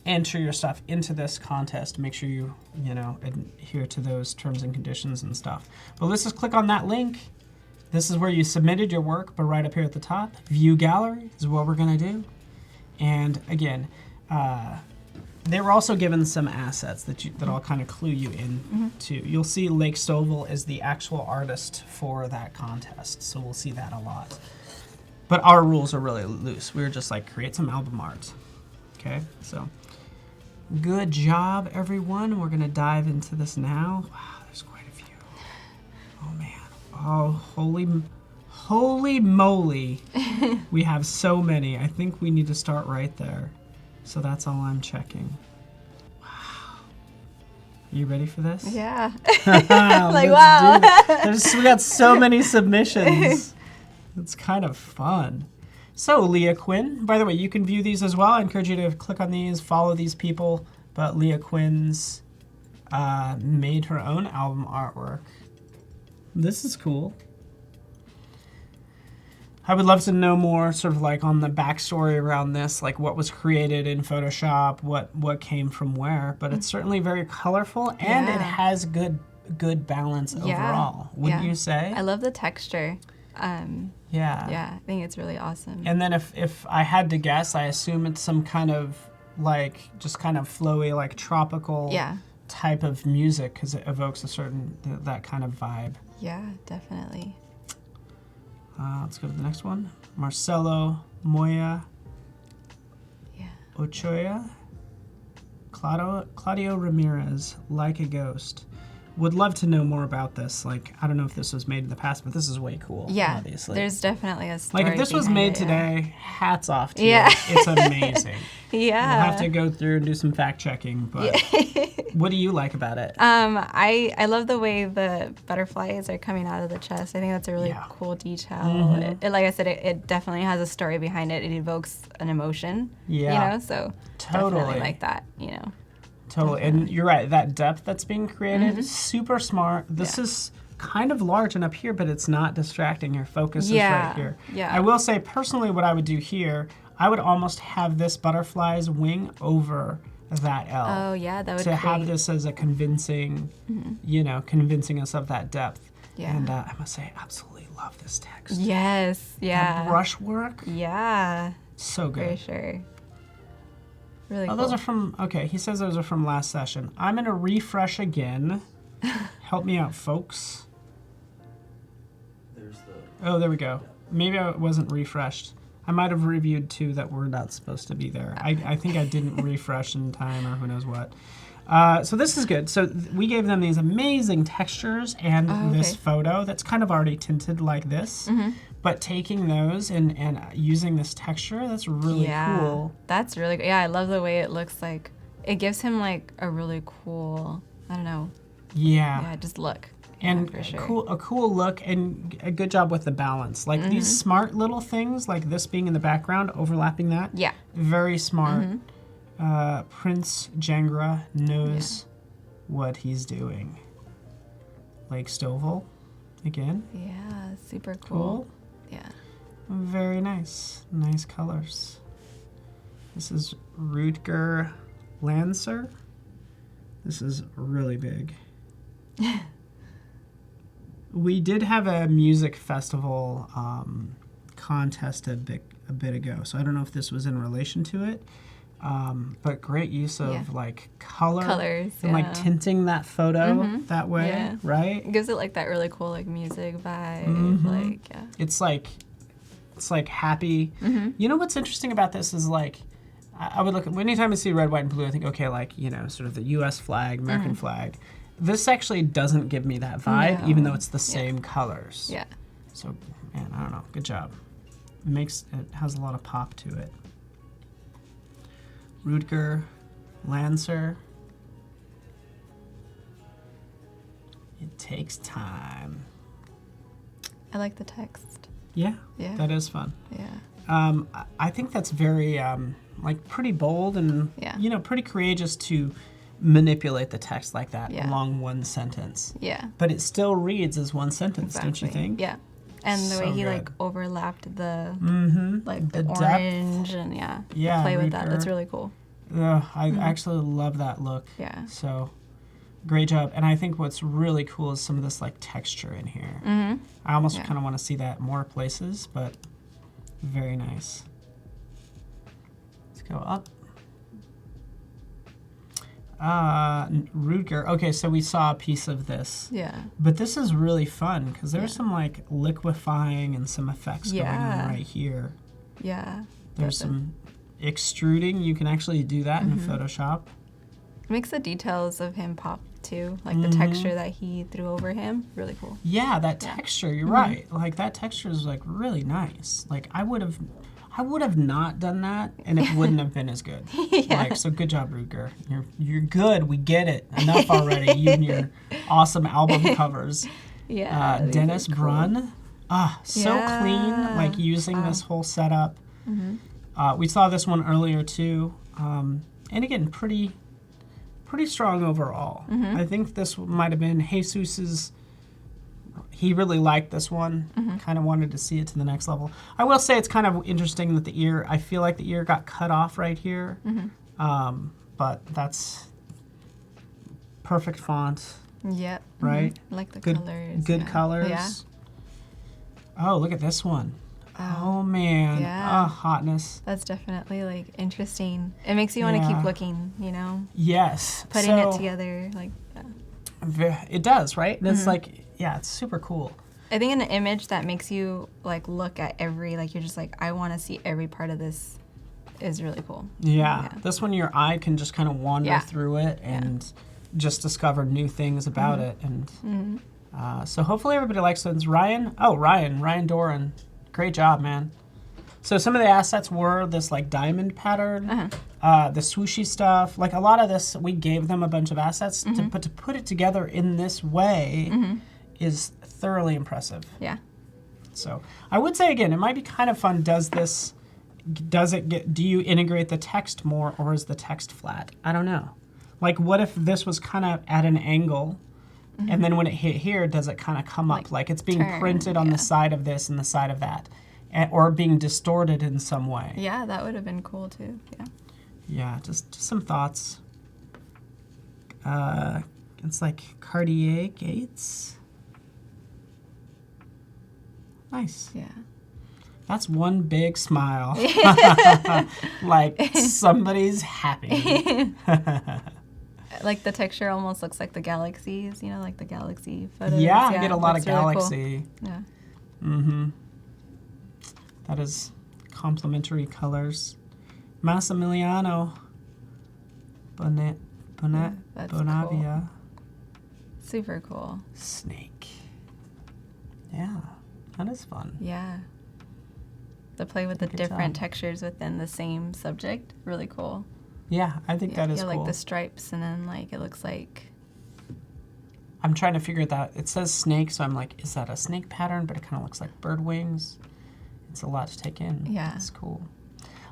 enter your stuff into this contest. Make sure you adhere to those terms and conditions and stuff. But let's just click on that link. This is where you submitted your work, but right up here at the top, View Gallery is what we're gonna do. And again, they were also given some assets that I'll kind of clue you in to. You'll see Lake Stovall is the actual artist for that contest, so we'll see that a lot. But our rules are really loose. We were just like, create some album art. Okay, so good job, everyone. We're gonna dive into this now. Wow, there's quite a few. Oh man, oh holy moly. We have so many. I think we need to start right there. So that's all I'm checking. Wow. You ready for this? Yeah. Like, wow. We got so many submissions. It's kind of fun. So Leah Quinn, by the way, you can view these as well. I encourage you to click on these, follow these people. But Leah Quinn's made her own album artwork. This is cool. I would love to know more sort of like on the backstory around this, like what was created in Photoshop, what came from where, but it's certainly very colorful and it has good balance overall. Wouldn't you say? I love the texture. Yeah, I think it's really awesome. And then if I had to guess, I assume it's some kind of like just kind of flowy, like tropical type of music because it evokes a certain that kind of vibe. Yeah, definitely. Let's go to the next one. Marcelo Moya Ochoa. Claudio Ramirez, Like a Ghost. would love to know more about this. Like, I don't know if this was made in the past, but this is way cool. Yeah, obviously. there's definitely a story Like, if this was behind made it, today, hats off to Yeah. you. It's amazing. Yeah. We'll have to go through and do some fact checking, but what do you like about it? I love the way the butterflies are coming out of the chest. I think that's a really Yeah. cool detail. It, like I said, it definitely has a story behind it. It evokes an emotion. Yeah. You know, so Totally. definitely like that. You know. Totally. And you're right, that depth that's being created is super smart. This is kind of large and up here, but it's not distracting. Your focus is right here. Yeah. I will say, personally, what I would do here, I would almost have this butterfly's wing over that L. Oh yeah, that would to have create- this as a convincing, you know, convincing us of that depth. Yeah. And I must say, I absolutely love this text. Yes. Yeah. That brush work, Yeah. so For good. sure. Really Oh, cool. those are from, okay, he says those are from last session. I'm going to refresh again. Help me out, folks. There's the. Oh, there we go. Maybe I wasn't refreshed. I might have reviewed two that were not supposed to be there. I think I didn't refresh in time or who knows what. So this is good. So we gave them these amazing textures and this photo that's kind of already tinted like this. But taking those and using this texture, that's really cool. That's really good. Yeah, I love the way it looks like. It gives him like a really cool, I don't know. Yeah. Just look. And for sure. a cool look and a good job with the balance. Like these smart little things, like this being in the background, overlapping that. Yeah. Very smart. Prince Jangra knows what he's doing. Lake Stovall, again. Yeah, super Cool. cool. Yeah. Very nice. Nice colors. This is Rutger Lancer. This is really big. We did have a music festival contest a bit ago, so I don't know if this was in relation to it. But great use of like Colors, and like tinting that photo that way, Yeah. right? It gives it like that really cool like music vibe. Like, yeah. It's like happy. You know what's interesting about this is like I would look at anytime I see red, white, and blue, I think okay, like you know, sort of the U.S. flag, American flag. This actually doesn't give me that vibe, even though it's the same colors. Yeah. So, man, I don't know. Good job. It has a lot of pop to it. Rutger Lancer. It takes time. I like the text. Yeah, Yeah. that is fun. Yeah. I think that's very like pretty bold and you know pretty courageous to manipulate the text like that along one sentence. Yeah. But it still reads as one sentence, don't you think? Yeah. And the So way he good. like overlapped the like The the, depth. orange and Yeah, play with that. That's Rutger. really cool. I actually love that look. Yeah. So great job. And I think what's really cool is some of this like texture in here. I almost kind of want to see that more places, but very nice. Let's go up. Rutger. Okay, so we saw a piece of this. Yeah. But this is really fun because there's some like liquefying and some effects going on right here. Yeah. There's some extruding. You can actually do that in Photoshop. It makes the details of him pop too, like the texture that he threw over him. Really cool. Yeah, that texture. You're right. Like that texture is like really nice. Like I would have not done that, and it wouldn't have been as good. Like so, good job, Rutger. You're good. We get it. Enough already. You and your awesome album covers. Yeah. these Dennis are cool. Brunn. So clean. Like using this whole setup. We saw this one earlier too, and again, pretty strong overall. I think this might have been Jesus's. He really liked this one. Kind of wanted to see it to the next level. I will say it's kind of interesting that the ear. I feel like the ear got cut off right here, but that's perfect font. Yep. Right. I like the Good colors. Good colors. Yeah. Oh, look at this one. Oh man. Yeah. Hotness. That's definitely like interesting. It makes you want to keep looking, you know, Yes. putting it together. Like, It does, right? And it's like, yeah, it's super cool. I think an image that makes you like look at every, like you're just like, I want to see every part of this is really cool. Yeah. This one, your eye can just kind of wander Yeah. through it and just discovered new things about it. And so hopefully everybody likes those. Ryan Doran, great job, man. So some of the assets were this like diamond pattern, the swooshy stuff. Like a lot of this, we gave them a bunch of assets, but to put it together in this way is thoroughly impressive. Yeah. So I would say again, it might be kind of fun. Do you integrate the text more, or is the text flat? I don't know. Like what if this was kind of at an angle, and then when it hit here, does it kind of come up like it's being printed on the side of this and the side of that, or being distorted in some way? Yeah, that would have been cool too. Yeah. Yeah, just some thoughts. It's like Cartier gates. Nice. Yeah. That's one big smile. Like somebody's happy. Like the texture almost looks like the galaxies, you know, like the galaxy photos. Yeah, I get a lot of really galaxy. Cool. Yeah. Mm-hmm. That is complementary colors. Massimiliano That's Bonavia. cool. Super cool. Snake. Yeah, that is fun. Yeah. The play with the different textures within the same subject, really cool. Yeah, I think that is cool. Like the stripes, and then like it looks like. I'm trying to figure that. It says snake, so I'm like, is that a snake pattern? But it kind of looks like bird wings. It's a lot to take in. Yeah. It's cool.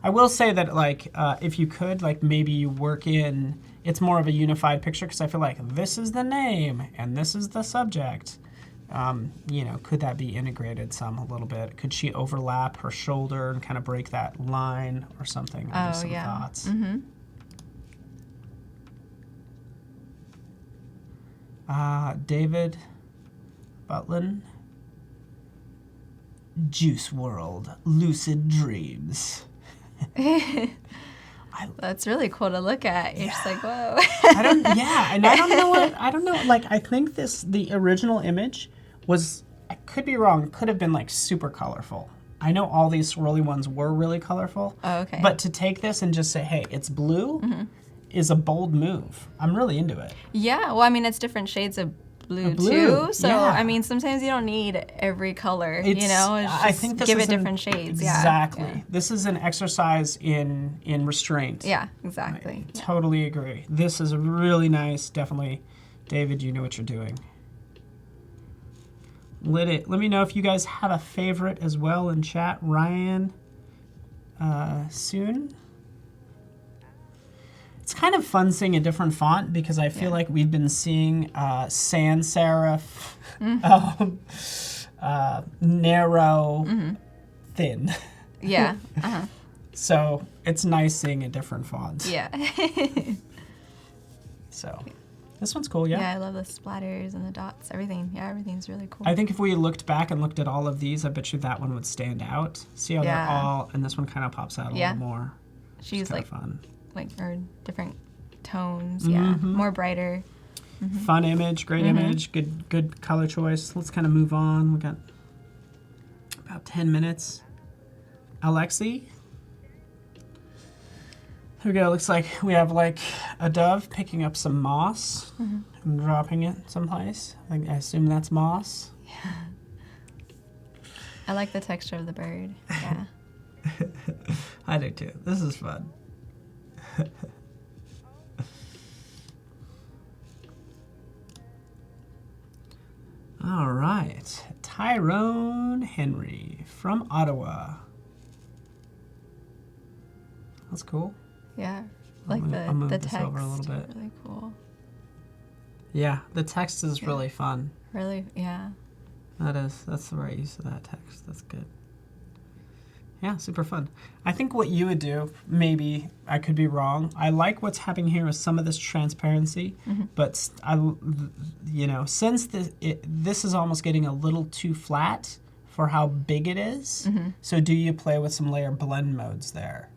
I will say that, like, if you could, like, maybe you work in, it's more of a unified picture, because I feel like this is the name and this is the subject. You know, could that be integrated some a little bit? Could she overlap her shoulder and kind of break that line or something? Some thoughts. David Butlin. Juice World, Lucid Dreams. That's really cool to look at. You're just like, whoa. And I don't know, like, I think the original image was, I could be wrong, could have been like super colorful. I know all these swirly ones were really colorful. Oh, okay. But to take this and just say, hey, it's blue, is a bold move. I'm really into it. Yeah, well, I mean, it's different shades of blue too. So, yeah. I mean, sometimes you don't need every color, you know? It's just I think this give is it different shades. Exactly. Yeah. This is an exercise in restraint. Yeah, exactly. I totally agree. This is really nice. Definitely, David, you know what you're doing. Let me know if you guys have a favorite as well in chat. Ryan, soon. It's kind of fun seeing a different font, because I feel like we've been seeing sans serif, narrow, thin. Yeah. So it's nice seeing a different font. Yeah. So this one's cool, yeah? Yeah, I love the splatters and the dots, everything. Yeah, everything's really cool. I think if we looked back and looked at all of these, I bet you that one would stand out. See how they're all, and this one kind of pops out a little more. She's like fun. Like, or different tones, more brighter. Fun image, great image, good color choice. Let's kind of move on. We got about 10 minutes. Alexi. Here we go. Looks like we have like a dove picking up some moss and dropping it someplace. I assume that's moss. Yeah. I like the texture of the bird. Yeah. I do too. This is fun. All right, Tyrone Henry from Ottawa. That's cool. Yeah, like I'll move the this text. over a little bit. Really cool. Yeah, the text is really fun. Really, yeah. That's the right use of that text. That's good. Yeah, super fun. I think what you would do, maybe I could be wrong. I like what's happening here with some of this transparency, but since this is almost getting a little too flat for how big it is. So do you play with some layer blend modes there?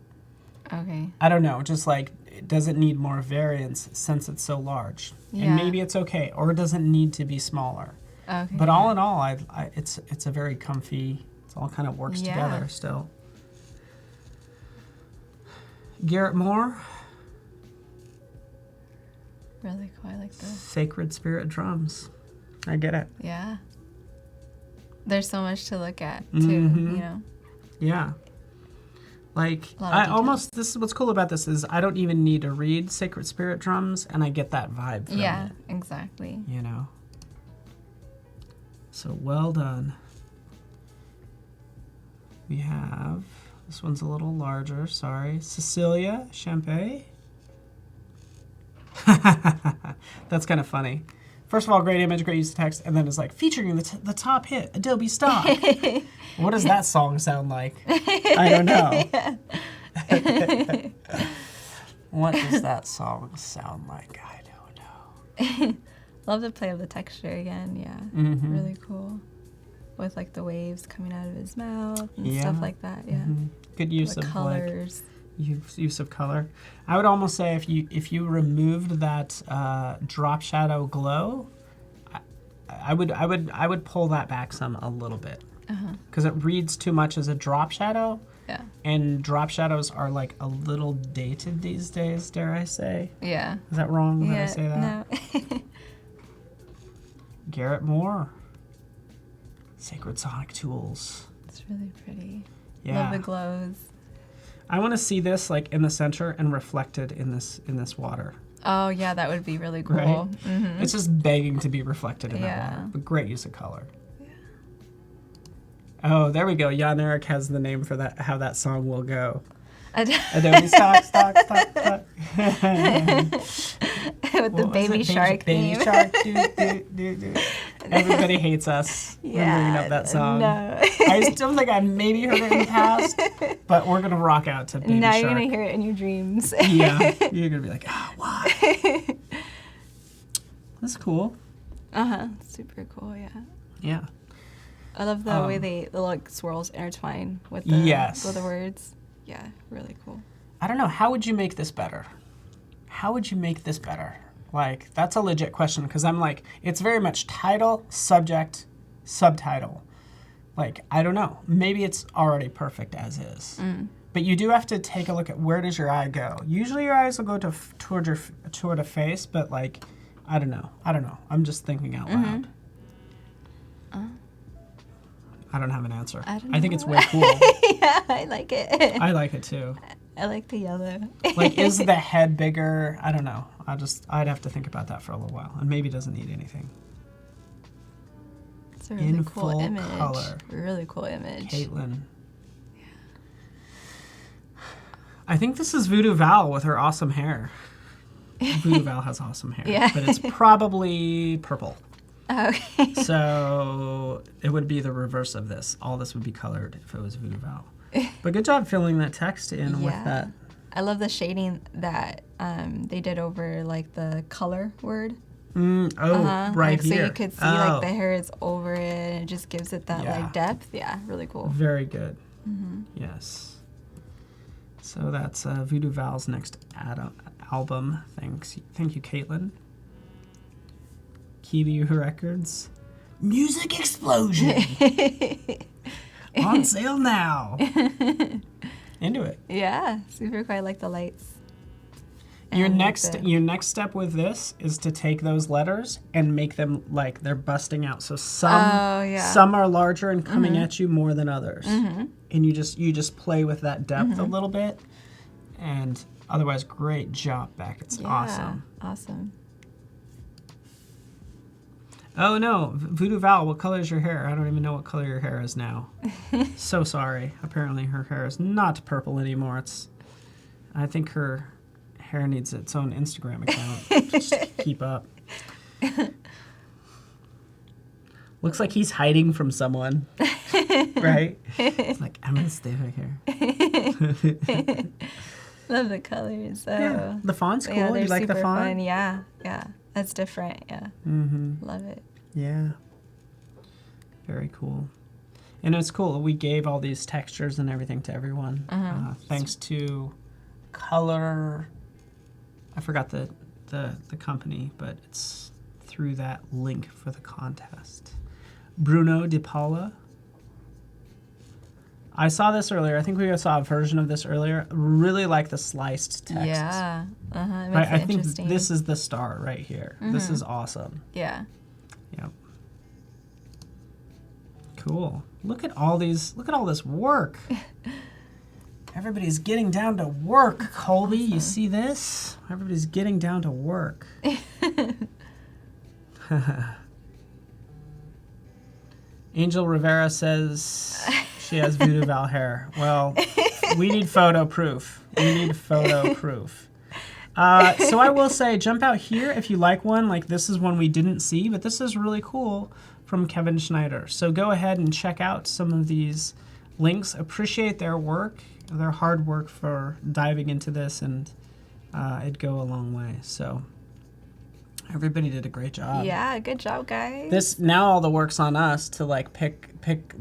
Okay. I don't know. Just like, does it need more variance since it's so large? Yeah. And maybe it's okay, or it doesn't need to be smaller. Okay. But all in all, it's a very comfy. It all kind of works together still. Garrett Moore. Really cool. I like this. Sacred spirit drums. I get it. Yeah. There's so much to look at too, Mhm. you know. Yeah. Like, A lot of I details. almost, this is what's cool about this is I don't even need to read Sacred Spirit Drums, and I get that vibe from Yeah, it, exactly. you know? So, well done. We have, this one's a little larger, sorry. Cecilia Champay. That's kind of funny. First of all, great image, great use of text, and then it's like, featuring the top hit, Adobe Stock. What does that song sound like? I don't know. What does that song sound like? I don't know. Love the play of the texture again, yeah. Mhm. Really cool. With like the waves coming out of his mouth and Yeah. stuff like that, yeah. Mhm. Good use The of colors. use of color. I would almost say if you removed that drop shadow glow, I would pull that back a little bit because it reads too much as a drop shadow. Yeah. And drop shadows are like a little dated these days, dare I say? Yeah. Is that wrong that I Yeah, say that? no. Garrett Moore. Sacred Sonic Tools. It's really pretty. Yeah. Love the glows. I want to see this like in the center and reflected in this water. Oh yeah, that would be really cool. Right? Mm-hmm. It's just begging to be reflected in that Yeah. water. But great use of color. Oh, there we go. Jan Erik has the name for that. How that song will go. Adobe Stock. With the What was baby it? shark Baby theme. Shark. Do. Everybody hates us. for bringing up that song. No. I still think I maybe heard it in the past, but we're gonna rock out to Baby Now Shark. you're gonna hear it in your dreams. Yeah, you're gonna be like, oh, why? That's cool. Super cool. Yeah. Yeah. I love the way the like swirls intertwine with Yes. with the words. Yeah, really cool. I don't know. How would you make this better? How would you make this better? Like, that's a legit question because I'm like, it's very much title, subject, subtitle. Like, I don't know. Maybe it's already perfect as is. But you do have to take a look at where does your eye go. Usually your eyes will go toward a face, but like, I don't know. I'm just thinking out loud. I don't have an answer. I think it's way cool. Yeah, I like it. I like it too. I like the yellow. Like, is the head bigger? I don't know. I'd have to think about that for a little while. And maybe it doesn't need anything. It's a really In cool full image. color. Really cool image. Caitlin. I think this is Voodoo Val with her awesome hair. Voodoo Val has awesome hair. Yeah. But it's probably purple. Okay. So it would be the reverse of this. All this would be colored if it was Voodoo Val. But good job filling that text in with that. I love the shading that they did over like the color word. Right like, here. So you could see like the hair is over it and it just gives it that like depth. Yeah, really cool. Very good. Yes. So that's Voodoo Val's next album. Thank you, Caitlin. Kiwi Records. Music Explosion. On sale now. Into it. Yeah, super cool. I like the lights. Your And next step with this is to take those letters and make them like they're busting out. So some are larger and coming at you more than others. And you just play with that depth a little bit. And otherwise, great job, Beck. It's awesome. Awesome. Oh no, Voodoo Val, what color is your hair? I don't even know what color your hair is now. So sorry. Apparently her hair is not purple anymore. I think her hair needs its own Instagram account just to keep up. Looks like he's hiding from someone. Right? It's like, I'm gonna stay right here. Love the colors. So. Yeah. The font's cool. Yeah, You like the super font? fun. Yeah. That's different. Yeah. Love it. Yeah. Very cool. And it's cool. We gave all these textures and everything to everyone. Thanks to Color. I forgot the company, but it's through that link for the contest. Bruno De Paula. I saw this earlier. I think we saw a version of this earlier. Really like the sliced text. Yeah. It makes it I think interesting. this is the star right here. This is awesome. Yeah. Yep. Cool. Look at all these. Look at all this work. Everybody's getting down to work, Colby. Awesome. You see this? Everybody's getting down to work. Angel Rivera says she has voodoo Val hair. Well, we need photo proof. We need photo proof. So I will say, jump out here if you like one. Like, this is one we didn't see, but this is really cool from Kevin Schneider. So go ahead and check out some of these links. Appreciate their work, their hard work for diving into this, and it'd go a long way. So everybody did a great job. Yeah, good job, guys. This now all the work's on us to like pick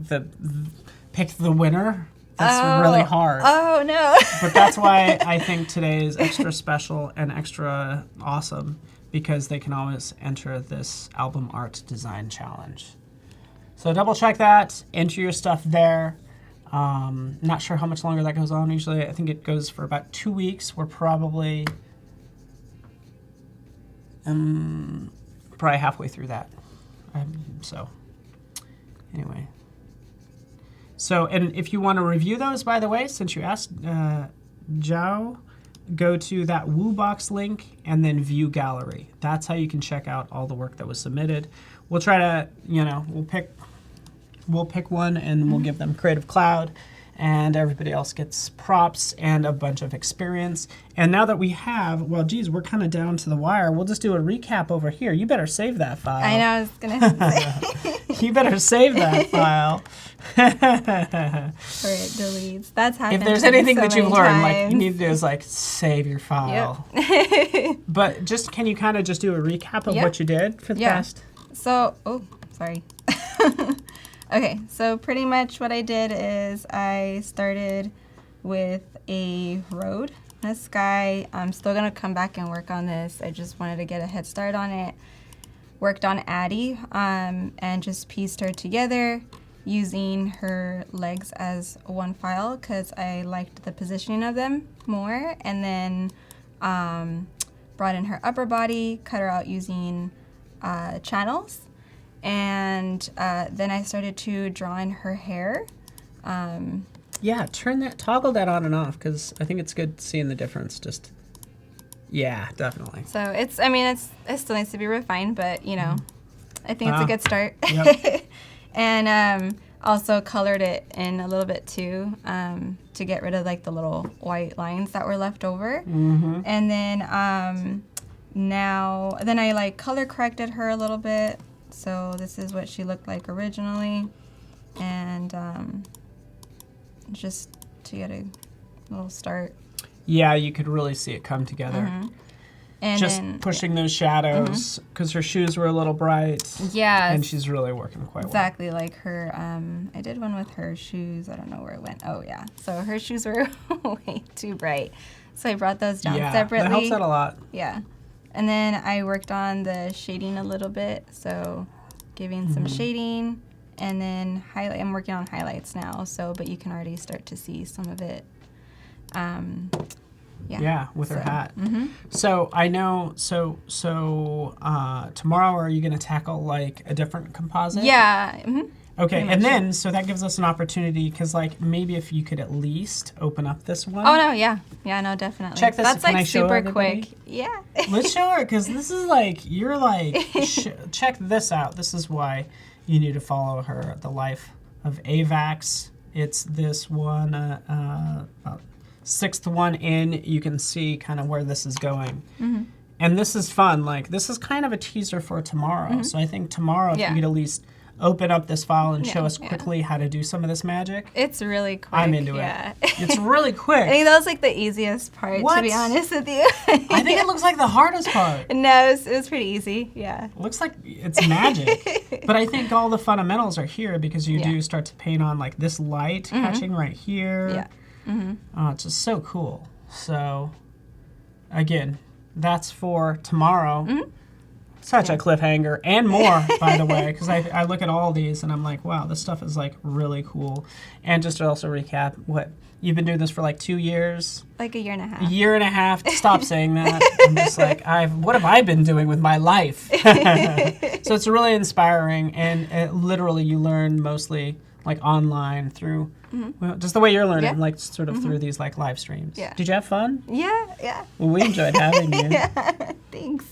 the winner. That's really hard. Oh no. But that's why I think today is extra special and extra awesome, because they can always enter this album art design challenge. So double check that, enter your stuff there. Not sure how much longer that goes on. Usually I think it goes for about 2 weeks. We're probably halfway through that. So anyway. So, and if you want to review those, by the way, since you asked, Zhao, go to that WooBox link and then view gallery. That's how you can check out all the work that was submitted. We'll try to, we'll pick one and we'll give them Creative Cloud, and everybody else gets props and a bunch of experience. And now that we have, well, geez, we're kind of down to the wire. We'll just do a recap over here. You better save that file. I know, I was going to say. You better save that file. Or it deletes. That's happened. If there's anything so that you've many learned, like times. you need to do is like save your file. Yep. But just, can you kind of just do a recap of what you did for the past? So, sorry. Okay, so pretty much what I did is I started with a road and a sky. I'm still gonna come back and work on this. I just wanted to get a head start on it. Worked on Addie and just pieced her together using her legs as one file because I liked the positioning of them more. And then brought in her upper body, cut her out using channels. And then I started to draw in her hair. Yeah, toggle that on and off, because I think it's good seeing the difference. Yeah, definitely. So it still needs to be refined, but I think it's a good start. Yep. And also colored it in a little bit too, to get rid of like the little white lines that were left over. Mm-hmm. And then then I like color corrected her a little bit. So this is what she looked like originally, and just to get a little start. Yeah, you could really see it come together. Mm-hmm. And just then, pushing those shadows, because her shoes were a little bright. Yeah. And she's really working quite well. Exactly, like her, I did one with her shoes. I don't know where it went. Oh, yeah. So her shoes were way too bright. So I brought those down separately. That helps out a lot. Yeah. And then I worked on the shading a little bit, so giving some shading, and then highlight. I'm working on highlights now, but you can already start to see some of it. Yeah, with her hat. Mm-hmm. So I know. So tomorrow, are you going to tackle like a different composite? Yeah. Mm-hmm. Okay, and then so that gives us an opportunity, because like maybe if you could at least open up this one. Oh no, yeah, no, definitely. Check this. That's Can like I show super everybody? quick. Yeah. Let's show her, because this is like check this out. This is why you need to follow her. The Life of Aivax. It's this one, about 6th one in. You can see kind of where this is going. Mm-hmm. And this is fun. Like, this is kind of a teaser for tomorrow. Mm-hmm. So I think tomorrow, if you could at least open up this file and show us quickly how to do some of this magic. It's really quick. I'm into it. It's really quick. I think that was like the easiest part, to be honest with you. I think it looks like the hardest part. No, it was pretty easy. Yeah. It looks like it's magic. But I think all the fundamentals are here, because you do start to paint on like this light catching right here. Yeah. Mm-hmm. Oh, it's just so cool. So, again, that's for tomorrow. Such a cliffhanger and more, by the way, because I look at all these and I'm like, wow, this stuff is like really cool. And just to also recap, what you've been doing this for like 2 years, Like a year and a half. a year and a half. Stop saying that. I'm just like, what have I been doing with my life? So it's really inspiring, and literally you learn mostly like online through well, just the way you're learning, like sort of through these like live streams. Yeah. Did you have fun? Yeah. Well, we enjoyed having you. Thanks.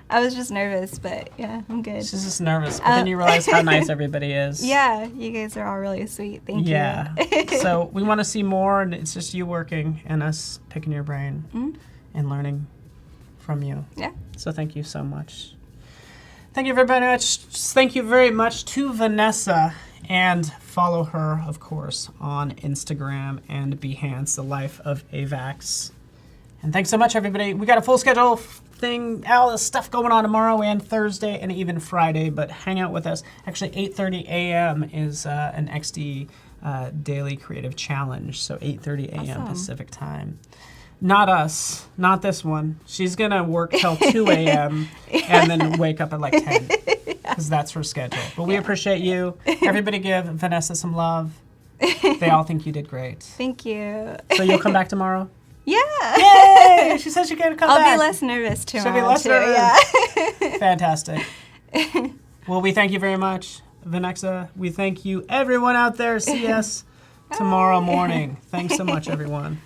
I was just nervous, but yeah, I'm good. She's just nervous, but then you realize how nice everybody is. Yeah, you guys are all really sweet. Thank you. Yeah. So we want to see more, and it's just you working and us picking your brain and learning from you. Yeah. So thank you so much. Thank you very much. Thank you very much to Vanessa, and follow her, of course, on Instagram and Behance, the Life of Aivax. And thanks so much, everybody. We got a full schedule thing, all this stuff going on tomorrow and Thursday and even Friday, but hang out with us. Actually, 8:30 a.m. is an XD daily creative challenge, so 8:30 a.m. Awesome. Pacific time. Not us, not this one. She's gonna work till 2 a.m. and then wake up at like 10, because that's her schedule. But we appreciate you. Everybody give Vanessa some love. They all think you did great. Thank you. So you'll come back tomorrow? Yeah. Yay! She said she's gonna come back. I'll be less nervous tomorrow. She'll be less too. nervous. Yeah. Fantastic. Well, we thank you very much, Vanessa. We thank you, everyone out there. See us tomorrow morning. Thanks so much, everyone.